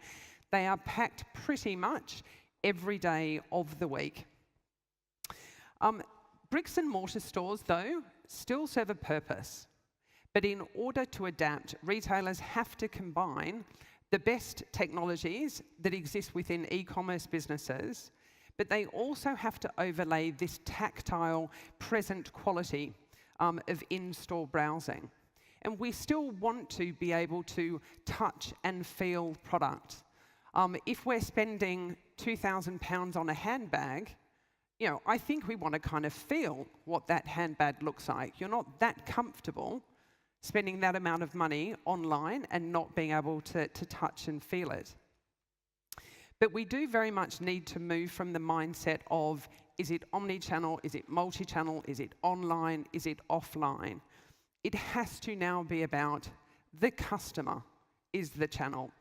they are packed pretty much every day of the week. Bricks and mortar stores, though, still serve a purpose. But in order to adapt, retailers have to combine the best technologies that exist within e-commerce businesses, but they also have to overlay this tactile, present quality of in-store browsing. And we still want to be able to touch and feel product. If we're spending £2,000 on a handbag, you know, I think we want to kind of feel what that handbag looks like. You're not that comfortable spending that amount of money online and not being able to touch and feel it. But we do very much need to move from the mindset of, is it omni-channel, is it multi-channel, is it online, is it offline? It has to now be about the customer is the channel.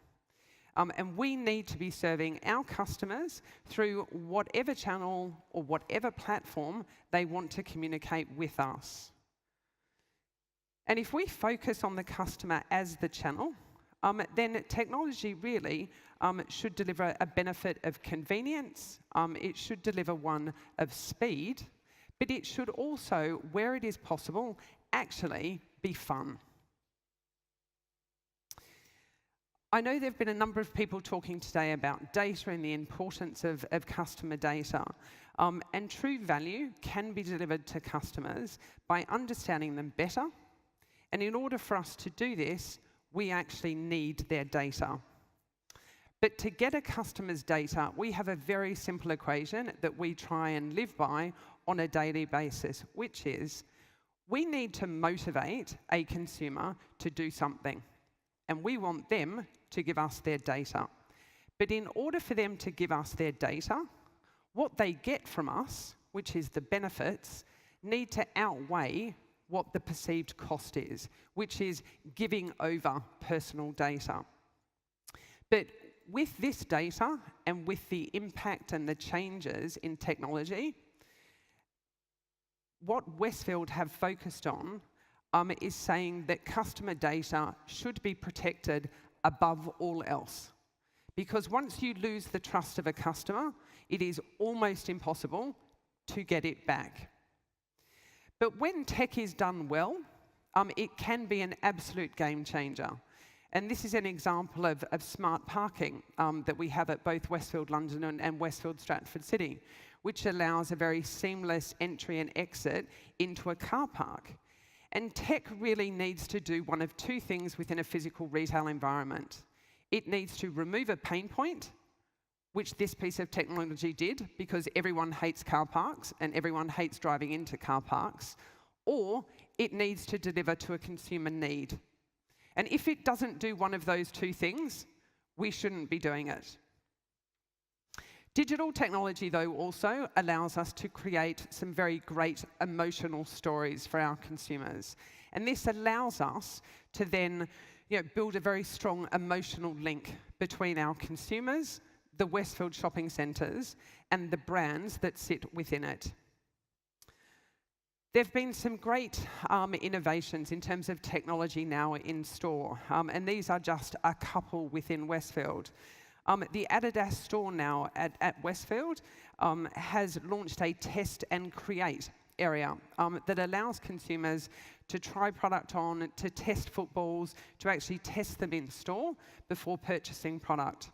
And we need to be serving our customers through whatever channel or whatever platform they want to communicate with us. And if we focus on the customer as the channel, then technology really should deliver a benefit of convenience, it should deliver one of speed, but it should also, where it is possible, actually be fun. I know there have been a number of people talking today about data and the importance of customer data. And true value can be delivered to customers by understanding them better. And in order for us to do this, we actually need their data. But to get a customer's data, we have a very simple equation that we try and live by on a daily basis, which is we need to motivate a consumer to do something, and we want them to give us their data. But in order for them to give us their data, what they get from us, which is the benefits, need to outweigh what the perceived cost is, which is giving over personal data. But with this data and with the impact and the changes in technology, what Westfield have focused on is saying that customer data should be protected above all else. Because once you lose the trust of a customer, it is almost impossible to get it back. But when tech is done well, it can be an absolute game changer. And this is an example of smart parking that we have at both Westfield London and Westfield Stratford City, which allows a very seamless entry and exit into a car park. And tech really needs to do one of two things within a physical retail environment. It needs to remove a pain point, which this piece of technology did, because everyone hates car parks and everyone hates driving into car parks, or it needs to deliver to a consumer need. And if it doesn't do one of those two things, we shouldn't be doing it. Digital technology, though, also allows us to create some very great emotional stories for our consumers. And this allows us to then build a very strong emotional link between our consumers, the Westfield shopping centres, and the brands that sit within it. There have been some great innovations in terms of technology now in store, and these are just a couple within Westfield. The Adidas store now at Westfield has launched a test and create area that allows consumers to try product on, to test footballs, to actually test them in store before purchasing product.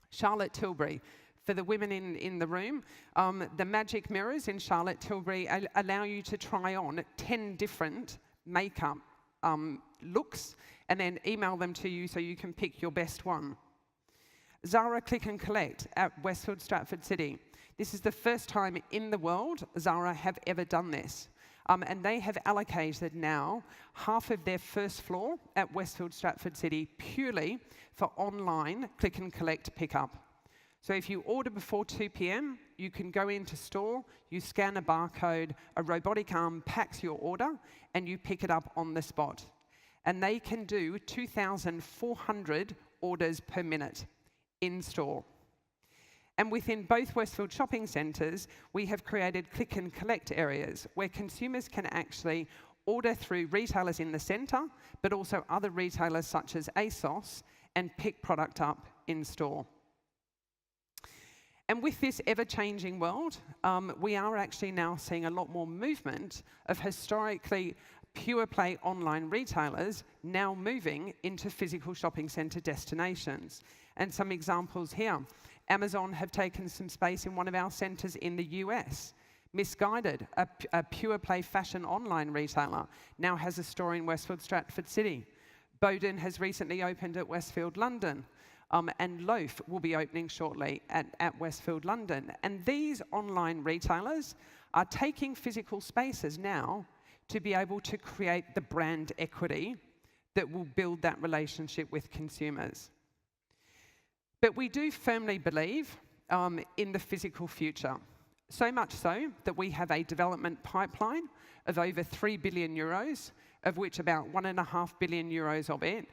Charlotte Tilbury. For the women in the room, the magic mirrors in Charlotte Tilbury allow you to try on 10 different makeup looks and then email them to you so you can pick your best one. Zara Click and Collect at Westfield Stratford City. This is the first time in the world Zara have ever done this. And they have allocated now half of their first floor at Westfield Stratford City purely for online click and collect pickup. So if you order before 2 p.m, you can go into store, you scan a barcode, a robotic arm packs your order, and you pick it up on the spot. And they can do 2,400 orders per minute in store. And within both Westfield shopping centres, we have created click and collect areas where consumers can actually order through retailers in the centre, but also other retailers such as ASOS, and pick product up in store. And with this ever-changing world, we are actually now seeing a lot more movement of historically pure-play online retailers now moving into physical shopping centre destinations. And some examples here. Amazon have taken some space in one of our centres in the US. Misguided, a pure-play fashion online retailer, now has a store in Westfield Stratford City. Bowden has recently opened at Westfield London. And Loaf will be opening shortly at Westfield London. And these online retailers are taking physical spaces now to be able to create the brand equity that will build that relationship with consumers. But we do firmly believe in the physical future. So much so that we have a development pipeline of over 3 billion euros, of which about 1.5 billion euros of it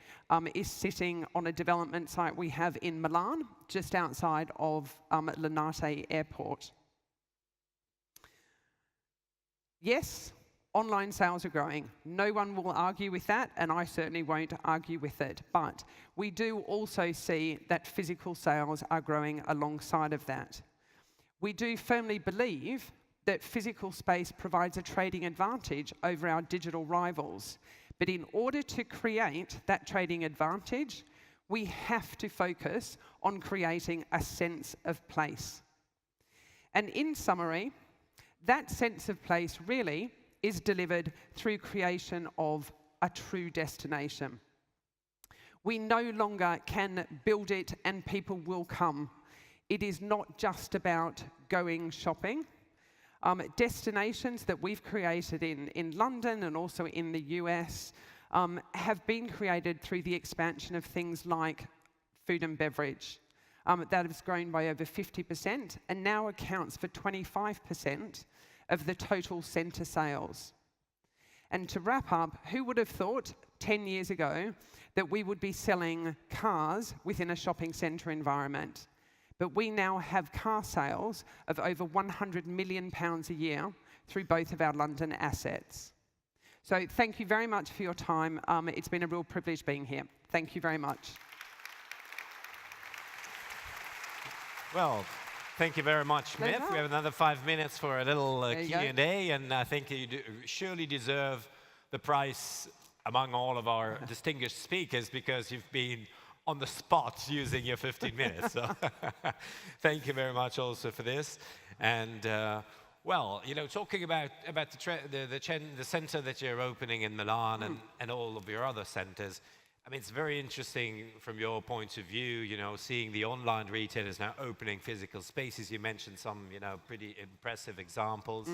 is sitting on a development site we have in Milan, just outside of Linate Airport. Yes, online sales are growing. No one will argue with that, and I certainly won't argue with it. But we do also see that physical sales are growing alongside of that. We do firmly believe that physical space provides a trading advantage over our digital rivals. But in order to create that trading advantage, we have to focus on creating a sense of place. And in summary, that sense of place really is delivered through creation of a true destination. We no longer can build it and people will come. It is not just about going shopping. Destinations that we've created in London and also in the US have been created through the expansion of things like food and beverage. That has grown by over 50% and now accounts for 25% of the total centre sales. And to wrap up, who would have thought 10 years ago that we would be selling cars within a shopping centre environment? But we now have car sales of over £100 million a year through both of our London assets. So thank you very much for your time. It's been a real privilege being here. Thank you very much. Well, thank you very much, Miff. We have another 5 minutes for a little Q&A, and I think you surely deserve the prize among all of our distinguished speakers because you've been on the spot using your 15 minutes. So thank you very much also for this. And well, you know, talking about the center that you're opening in Milan and all of your other centers, I mean, it's very interesting from your point of view, you know, seeing the online retailers now opening physical spaces. You mentioned some, you know, pretty impressive examples.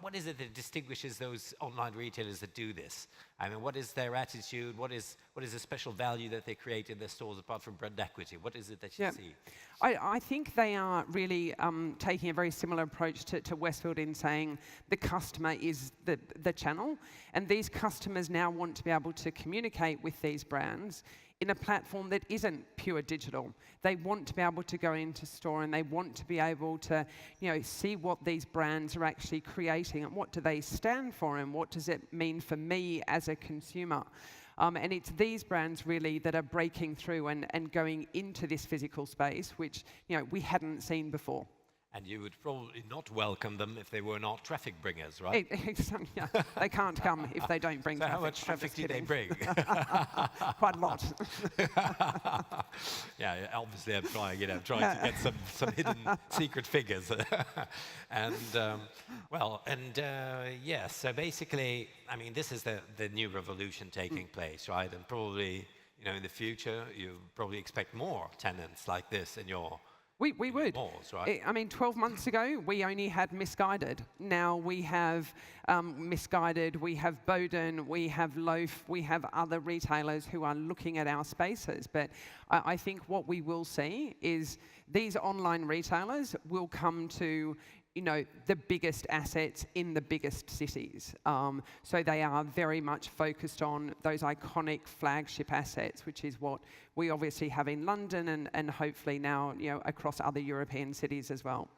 What is it that distinguishes those online retailers that do this? I mean, what is their attitude? What is the special value that they create in their stores apart from brand equity? What is it that you see? I think they are really taking a very similar approach to Westfield in saying the customer is the channel, and these customers now want to be able to communicate with these brands in a platform that isn't pure digital. They want to be able to go into store and they want to be able to, you know, see what these brands are actually creating and what do they stand for and what does it mean for me as a consumer. And it's these brands really that are breaking through and going into this physical space, which, you know, we hadn't seen before. And you would probably not welcome them if they were not traffic bringers, right? Exactly. Yeah. They can't come if they don't bring traffic. How much traffic do they bring? Quite a lot. Yeah, obviously I'm trying to get some hidden secret figures. And yes, so basically, I mean, this is the new revolution taking place, right? And probably, you know, in the future, you probably expect more tenants like this in your We would. Malls, right? I mean, 12 months ago, we only had Misguided. Now we have Misguided, we have Boden, we have Loaf, we have other retailers who are looking at our spaces. But I think what we will see is these online retailers will come to, you know, the biggest assets in the biggest cities. So they are very much focused on those iconic flagship assets, which is what we obviously have in London and hopefully now, you know, across other European cities as well.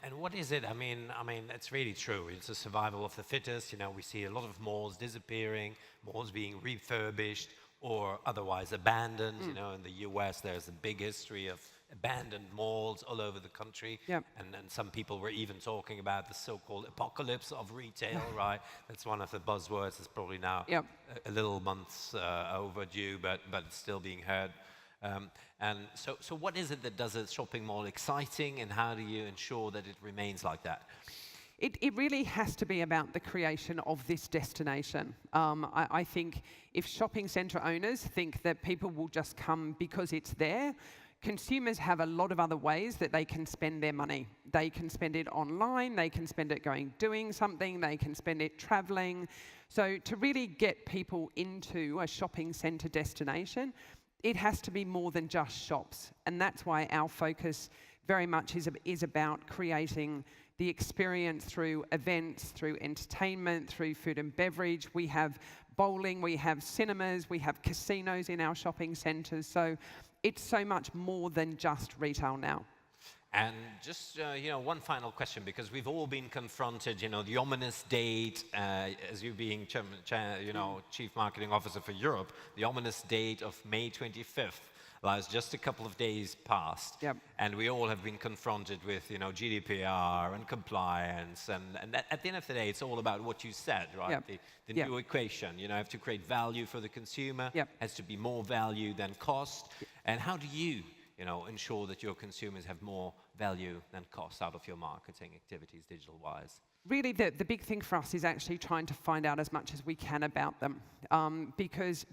And what is it? I mean, it's really true. It's a survival of the fittest. You know, we see a lot of malls disappearing, malls being refurbished or otherwise abandoned. You know, in the US, there's a big history of abandoned malls all over the country. Yep. And some people were even talking about the so-called apocalypse of retail, right? That's one of the buzzwords. It's probably now a little months overdue, but it's still being heard. And so what is it that does a shopping mall exciting, and how do you ensure that it remains like that? It really has to be about the creation of this destination. I think if shopping centre owners think that people will just come because it's there, consumers have a lot of other ways that they can spend their money. They can spend it online, they can spend it doing something, they can spend it travelling. So to really get people into a shopping centre destination, it has to be more than just shops. And that's why our focus very much is about creating the experience through events, through entertainment, through food and beverage. We have bowling, we have cinemas, we have casinos in our shopping centres. So it's so much more than just retail now. And just, you know, one final question, because we've all been confronted, you know, the ominous date, as you being, Chief Marketing Officer for Europe, the ominous date of May 25th lies just a couple of days past. Yep. And we all have been confronted with, you know, GDPR and compliance. And at the end of the day, it's all about what you said, right? Yep. The new equation, you know, have to create value for the consumer. Yep. Has to be more value than cost. And how do you ensure that your consumers have more value than cost out of your marketing activities, digital-wise? Really, the big thing for us is actually trying to find out as much as we can about them. Because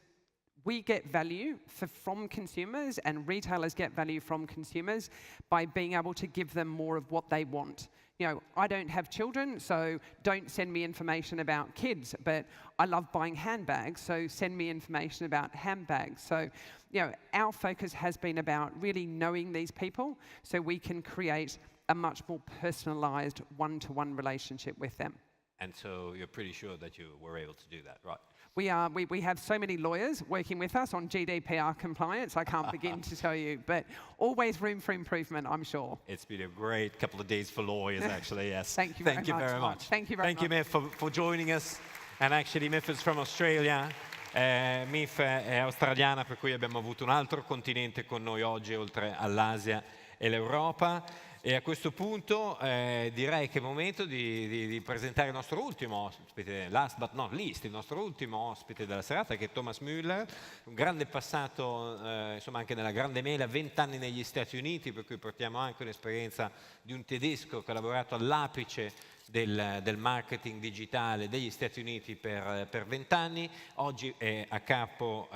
we get value from consumers and retailers get value from consumers by being able to give them more of what they want. You know, I don't have children, so don't send me information about kids, but I love buying handbags, so send me information about handbags. So, you know, our focus has been about really knowing these people so we can create a much more personalized one-to-one relationship with them. And so you're pretty sure that you were able to do that, right? We have so many lawyers working with us on GDPR compliance, I can't begin to tell you, but always room for improvement, I'm sure. It's been a great couple of days for lawyers, actually, yes. Thank you very much. Thank you very much, Miff, for joining us. And actually, Miff is from Australia. Miff è australiana, per cui abbiamo avuto un altro continente con noi oggi, oltre all'Asia e l'Europa. E a questo punto direi che è il momento di presentare il nostro ultimo ospite, last but not least, il nostro ultimo ospite della serata, che è Thomas Müller, un grande passato, insomma anche nella grande mela, 20 anni negli Stati Uniti, per cui portiamo anche un'esperienza di un tedesco che ha lavorato all'apice del marketing digitale degli Stati Uniti per 20 anni, oggi è a capo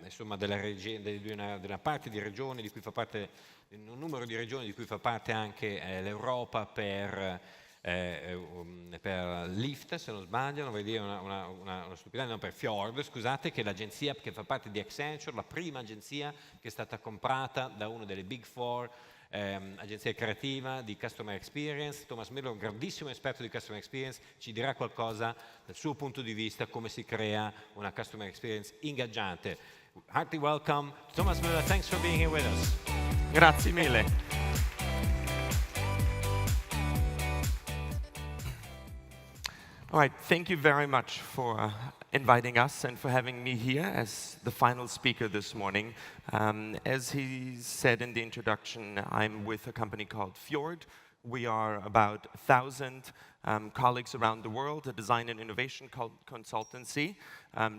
insomma, di una parte di regioni di cui fa parte, un numero di regioni di cui fa parte anche l'Europa per Lyft, se non sbaglio, non vorrei dire una stupidità, no, per Fjord, scusate, che è l'agenzia che fa parte di Accenture, la prima agenzia che è stata comprata da una delle Big Four, agenzia creativa di Customer Experience. Thomas Müller, un grandissimo esperto di Customer Experience, ci dirà qualcosa dal suo punto di vista, come si crea una Customer Experience ingaggiante. Heartily welcome, Thomas Müller, thanks for being here with us. Grazie mille. All right, thank you very much for inviting us and for having me here as the final speaker this morning. As he said in the introduction, I'm with a company called Fjord. We are about 1,000 colleagues around the world, a design and innovation consultancy,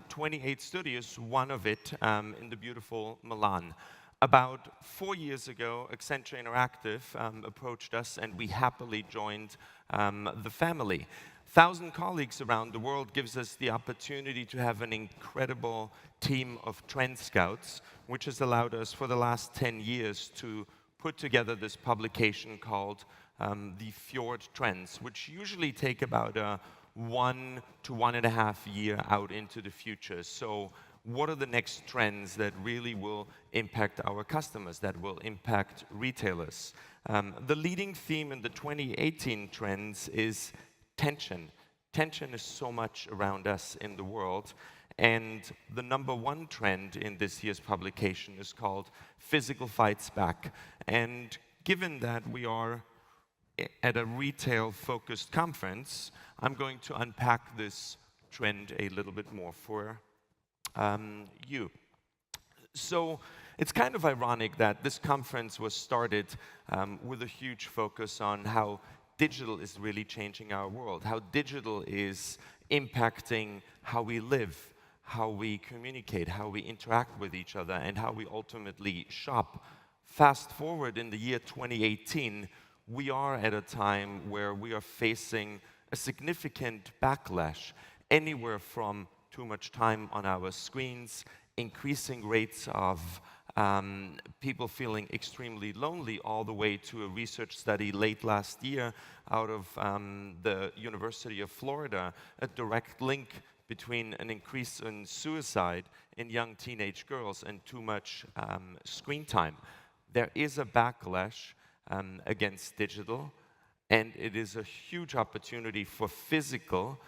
28 studios, one of it in the beautiful Milan. About 4 years ago, Accenture Interactive approached us and we happily joined the family. 1,000 colleagues around the world gives us the opportunity to have an incredible team of trend scouts, which has allowed us for the last 10 years to put together this publication called the Fjord Trends, which usually take about 1 to 1.5 years out into the future. So what are the next trends that really will impact our customers, that will impact retailers? The leading theme in the 2018 trends is tension. Tension is so much around us in the world, and the #1 trend in this year's publication is called Physical Fights Back. And given that we are at a retail-focused conference, I'm going to unpack this trend a little bit more for you. So it's kind of ironic that this conference was started with a huge focus on how digital is really changing our world, how digital is impacting how we live, how we communicate, how we interact with each other, and how we ultimately shop. Fast forward in the year 2018, we are at a time where we are facing a significant backlash, anywhere from too much time on our screens, increasing rates of people feeling extremely lonely, all the way to a research study late last year out of the University of Florida, a direct link between an increase in suicide in young teenage girls and too much screen time. There is a backlash against digital, and it is a huge opportunity for physical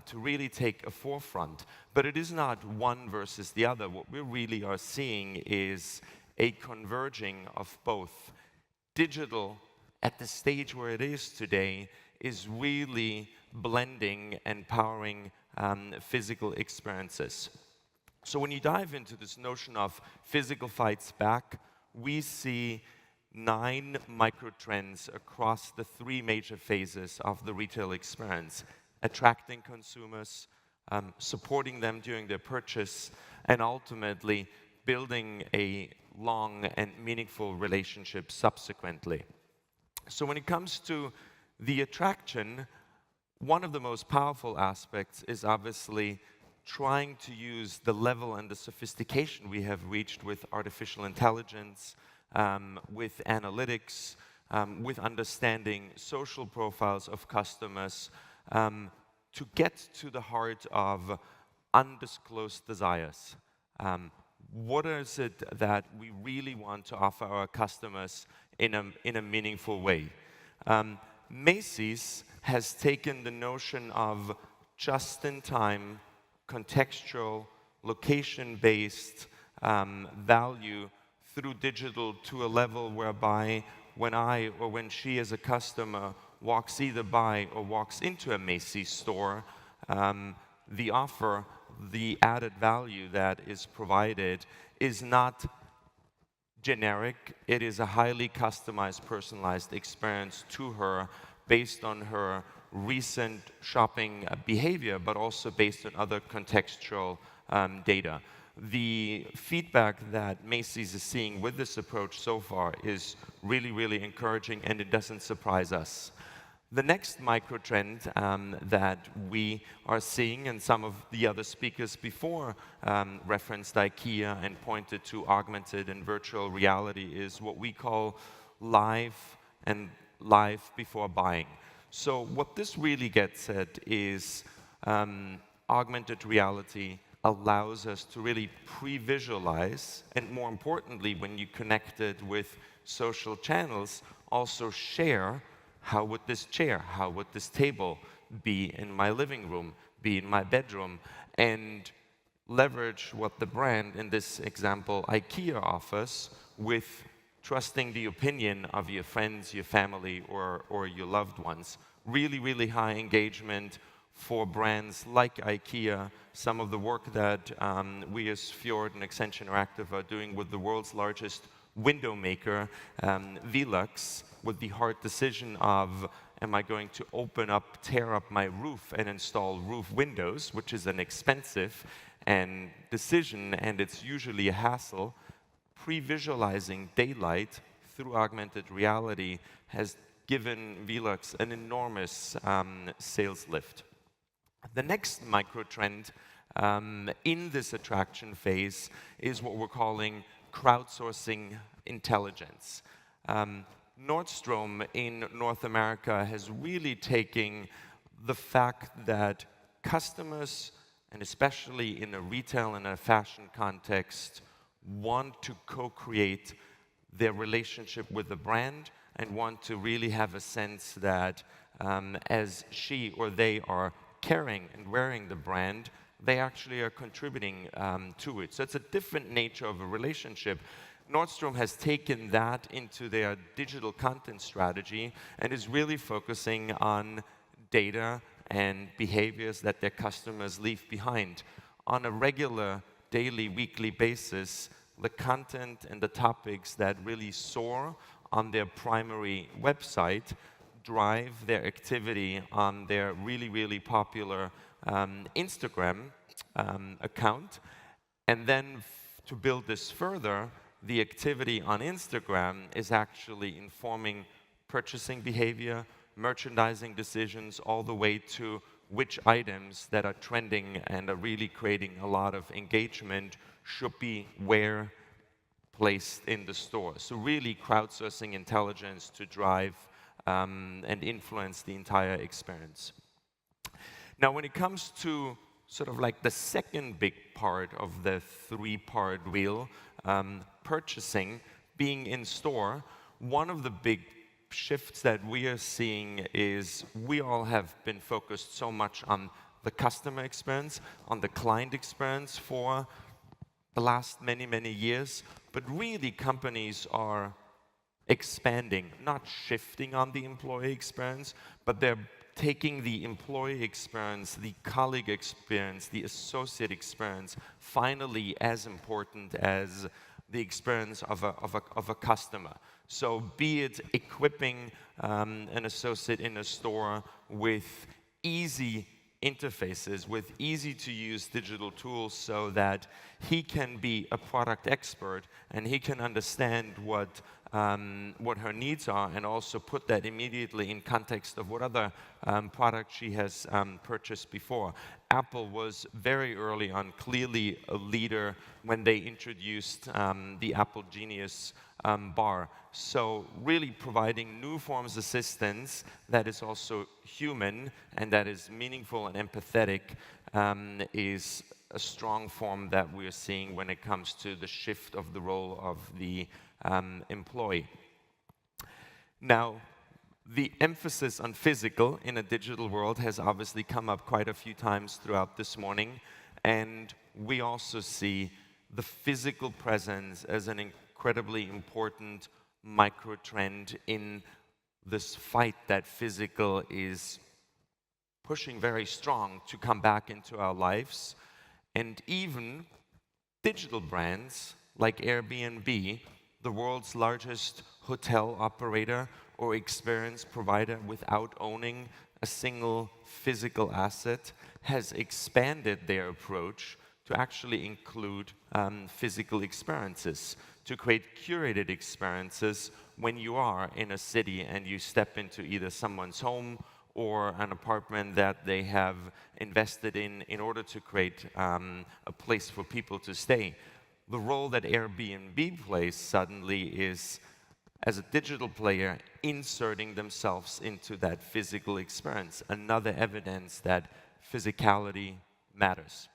to really take a forefront. But it is not one versus the other. What we really are seeing is a converging of both. Digital, at the stage where it is today, is really blending and powering physical experiences. So when you dive into this notion of physical fights back, we see 9 micro-trends across the 3 major phases of the retail experience: attracting consumers, supporting them during their purchase, and ultimately building a long and meaningful relationship subsequently. So when it comes to the attraction, one of the most powerful aspects is obviously trying to use the level and the sophistication we have reached with artificial intelligence, with analytics, with understanding social profiles of customers, to get to the heart of undisclosed desires. What is it that we really want to offer our customers in a meaningful way? Macy's has taken the notion of just-in-time, contextual, location-based value through digital to a level whereby when I or when she as a customer walks either by or walks into a Macy's store, the offer, the added value that is provided is not generic. It is a highly customized, personalized experience to her based on her recent shopping behavior, but also based on other contextual data. The feedback that Macy's is seeing with this approach so far is really, really encouraging, and it doesn't surprise us. The next micro-trend that we are seeing, and some of the other speakers before referenced IKEA and pointed to augmented and virtual reality, is what we call live and live before buying. So what this really gets at is augmented reality allows us to really pre-visualize, and more importantly, when you connect it with social channels, also share how would this chair, how would this table be in my living room, be in my bedroom, and leverage what the brand, in this example, IKEA, offers with trusting the opinion of your friends, your family, or your loved ones. Really, really high engagement for brands like IKEA. Some of the work that we as Fjord and Accenture Interactive are doing with the world's largest window maker, Velux, with the hard decision of, am I going to open up, tear up my roof and install roof windows, which is an expensive decision, and it's usually a hassle. Pre-visualizing daylight through augmented reality has given Velux an enormous sales lift. The next micro-trend in this attraction phase is what we're calling crowdsourcing intelligence. Nordstrom in North America has really taken the fact that customers, and especially in a retail and a fashion context, want to co-create their relationship with the brand and want to really have a sense that as she or they are carrying and wearing the brand, they actually are contributing to it. So it's a different nature of a relationship. Nordstrom has taken that into their digital content strategy and is really focusing on data and behaviors that their customers leave behind. On a regular, daily, weekly basis, the content and the topics that really soar on their primary website drive their activity on their really, really popular Instagram account. And then to build this further, the activity on Instagram is actually informing purchasing behavior, merchandising decisions, all the way to which items that are trending and are really creating a lot of engagement should be where placed in the store. So really crowdsourcing intelligence to drive and influence the entire experience. Now, when it comes to sort of like the second big part of the three-part wheel, purchasing, being in store, one of the big shifts that we are seeing is we all have been focused so much on the customer experience, on the client experience for the last many, many years, but really companies are expanding, not shifting on the employee experience, but they're taking the employee experience, the colleague experience, the associate experience, finally as important as the experience of a customer. So be it equipping an associate in a store with easy interfaces, with easy-to-use digital tools so that he can be a product expert and he can understand what what her needs are, and also put that immediately in context of what other products she has purchased before. Apple was very early on clearly a leader when they introduced the Apple Genius bar. So really providing new forms of assistance that is also human and that is meaningful and empathetic is a strong form that we're seeing when it comes to the shift of the role of the employee. Now, the emphasis on physical in a digital world has obviously come up quite a few times throughout this morning, and we also see the physical presence as an incredibly important micro-trend in this fight that physical is pushing very strong to come back into our lives. And even digital brands like Airbnb, the world's largest hotel operator or experience provider without owning a single physical asset, has expanded their approach to actually include physical experiences, to create curated experiences when you are in a city and you step into either someone's home or an apartment that they have invested in order to create a place for people to stay. The role that Airbnb plays suddenly is, as a digital player, inserting themselves into that physical experience, another evidence that physicality matters.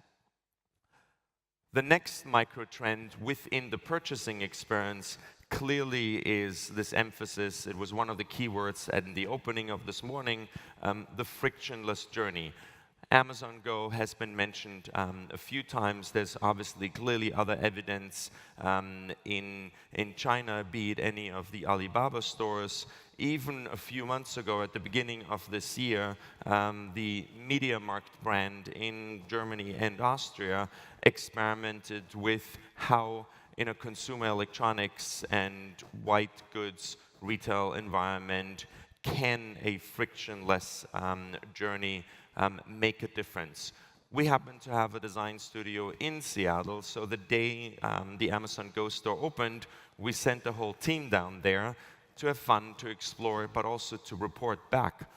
The next micro-trend within the purchasing experience clearly is this emphasis. It was one of the keywords at the opening of this morning, the frictionless journey. Amazon Go has been mentioned a few times. There's obviously clearly other evidence in China, be it any of the Alibaba stores. Even a few months ago, at the beginning of this year, the MediaMarkt brand in Germany and Austria experimented with how, in a consumer electronics and white goods retail environment, can a frictionless journey make a difference. We happen to have a design studio in Seattle, so the day the Amazon Go store opened, we sent the whole team down there to have fun, to explore, but also to report back.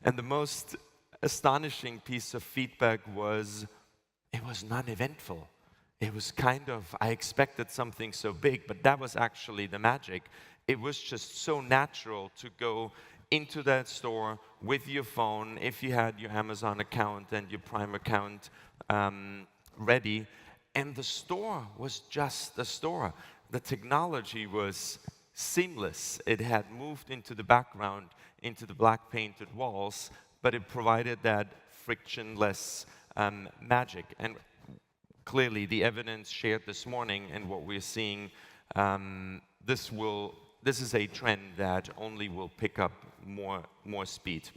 And the most astonishing piece of feedback was, it was non-eventful. It was kind of, I expected something so big, but that was actually the magic. It was just so natural to go into that store with your phone, if you had your Amazon account and your Prime account ready, and the store was just a store. The technology was seamless. It had moved into the background, into the black painted walls, but it provided that frictionless magic. And clearly, the evidence shared this morning and what we're seeing, this is a trend that only will pick up more speed.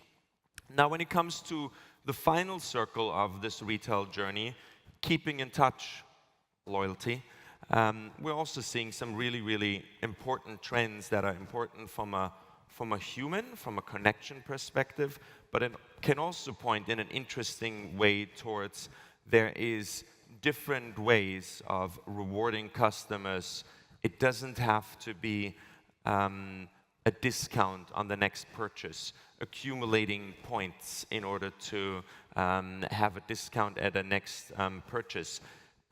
Now, when it comes to the final circle of this retail journey, keeping in touch, loyalty, we're also seeing some really, really important trends that are important from a human, from a connection perspective, but it can also point in an interesting way towards there is different ways of rewarding customers. It doesn't have to be a discount on the next purchase, accumulating points in order to have a discount at a next purchase.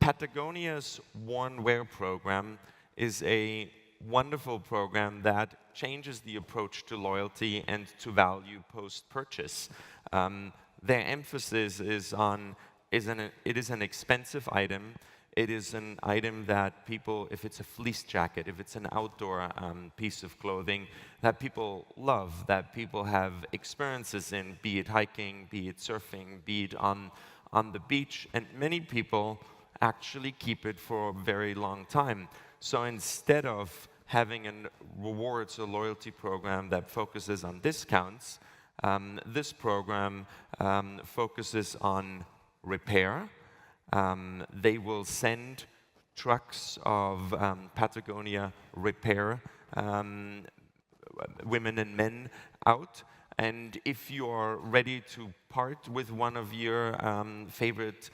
Patagonia's Worn Wear program is a wonderful program that changes the approach to loyalty and to value post-purchase. Their emphasis is on, it is an expensive item. It is an item that people, if it's a fleece jacket, if it's an outdoor piece of clothing, that people love, that people have experiences in, be it hiking, be it surfing, be it on the beach, and many people actually keep it for a very long time. So instead of having a rewards or loyalty program that focuses on discounts, this program focuses on repair. They will send trucks of Patagonia repair women and men out. And if you are ready to part with one of your favorite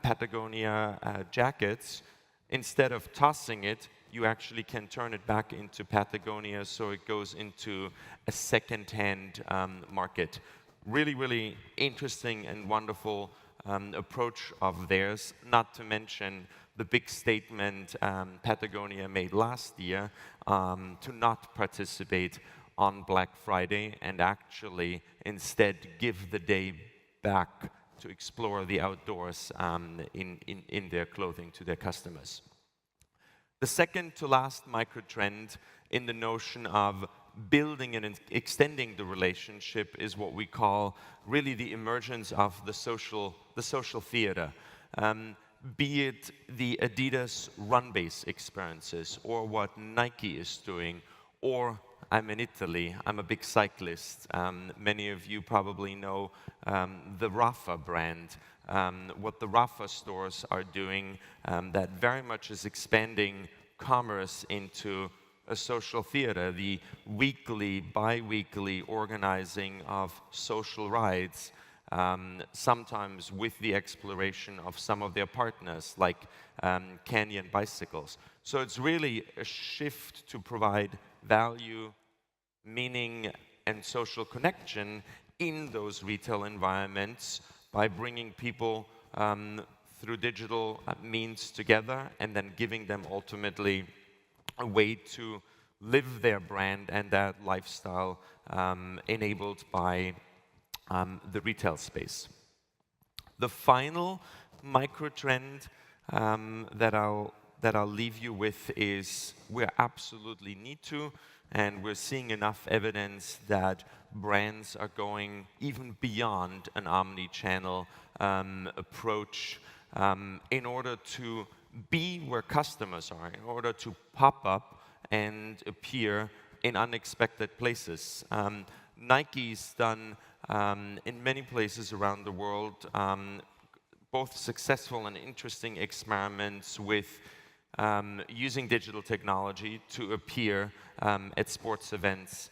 Patagonia jackets, instead of tossing it, you actually can turn it back into Patagonia, so it goes into a second-hand market. Really, really interesting and wonderful approach of theirs, not to mention the big statement Patagonia made last year to not participate on Black Friday and actually instead give the day back to explore the outdoors in their clothing to their customers. The second to last microtrend in the notion of building and extending the relationship is what we call really the emergence of the social theater. Be it the Adidas run-base experiences, or what Nike is doing, or I'm in Italy, I'm a big cyclist. Many of you probably know the Rafa brand. What the Rafa stores are doing that very much is expanding commerce into a social theater, the weekly, bi-weekly organizing of social rides, sometimes with the exploration of some of their partners, like Canyon Bicycles. So it's really a shift to provide value, meaning, and social connection in those retail environments by bringing people through digital means together and then giving them ultimately a way to live their brand and that lifestyle enabled by the retail space. The final micro-trend that I'll leave you with is we absolutely need to, and we're seeing enough evidence that brands are going even beyond an omni-channel approach in order to be where customers are, in order to pop up and appear in unexpected places. Nike's done in many places around the world both successful and interesting experiments with using digital technology to appear at sports events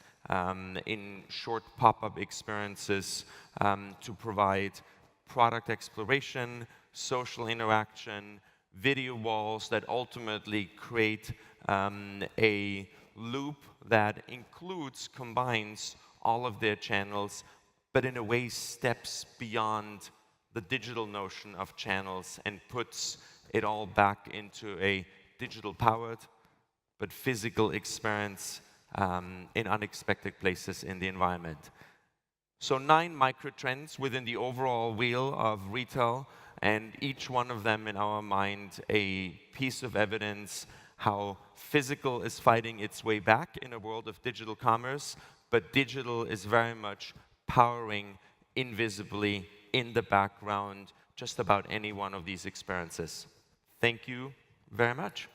in short pop-up experiences to provide product exploration, social interaction, video walls that ultimately create a loop that combines all of their channels, but in a way steps beyond the digital notion of channels and puts it all back into a digital-powered but physical experience in unexpected places in the environment. So 9 microtrends within the overall wheel of retail, and each one of them in our mind a piece of evidence how physical is fighting its way back in a world of digital commerce, but digital is very much powering invisibly in the background just about any one of these experiences. Thank you very much.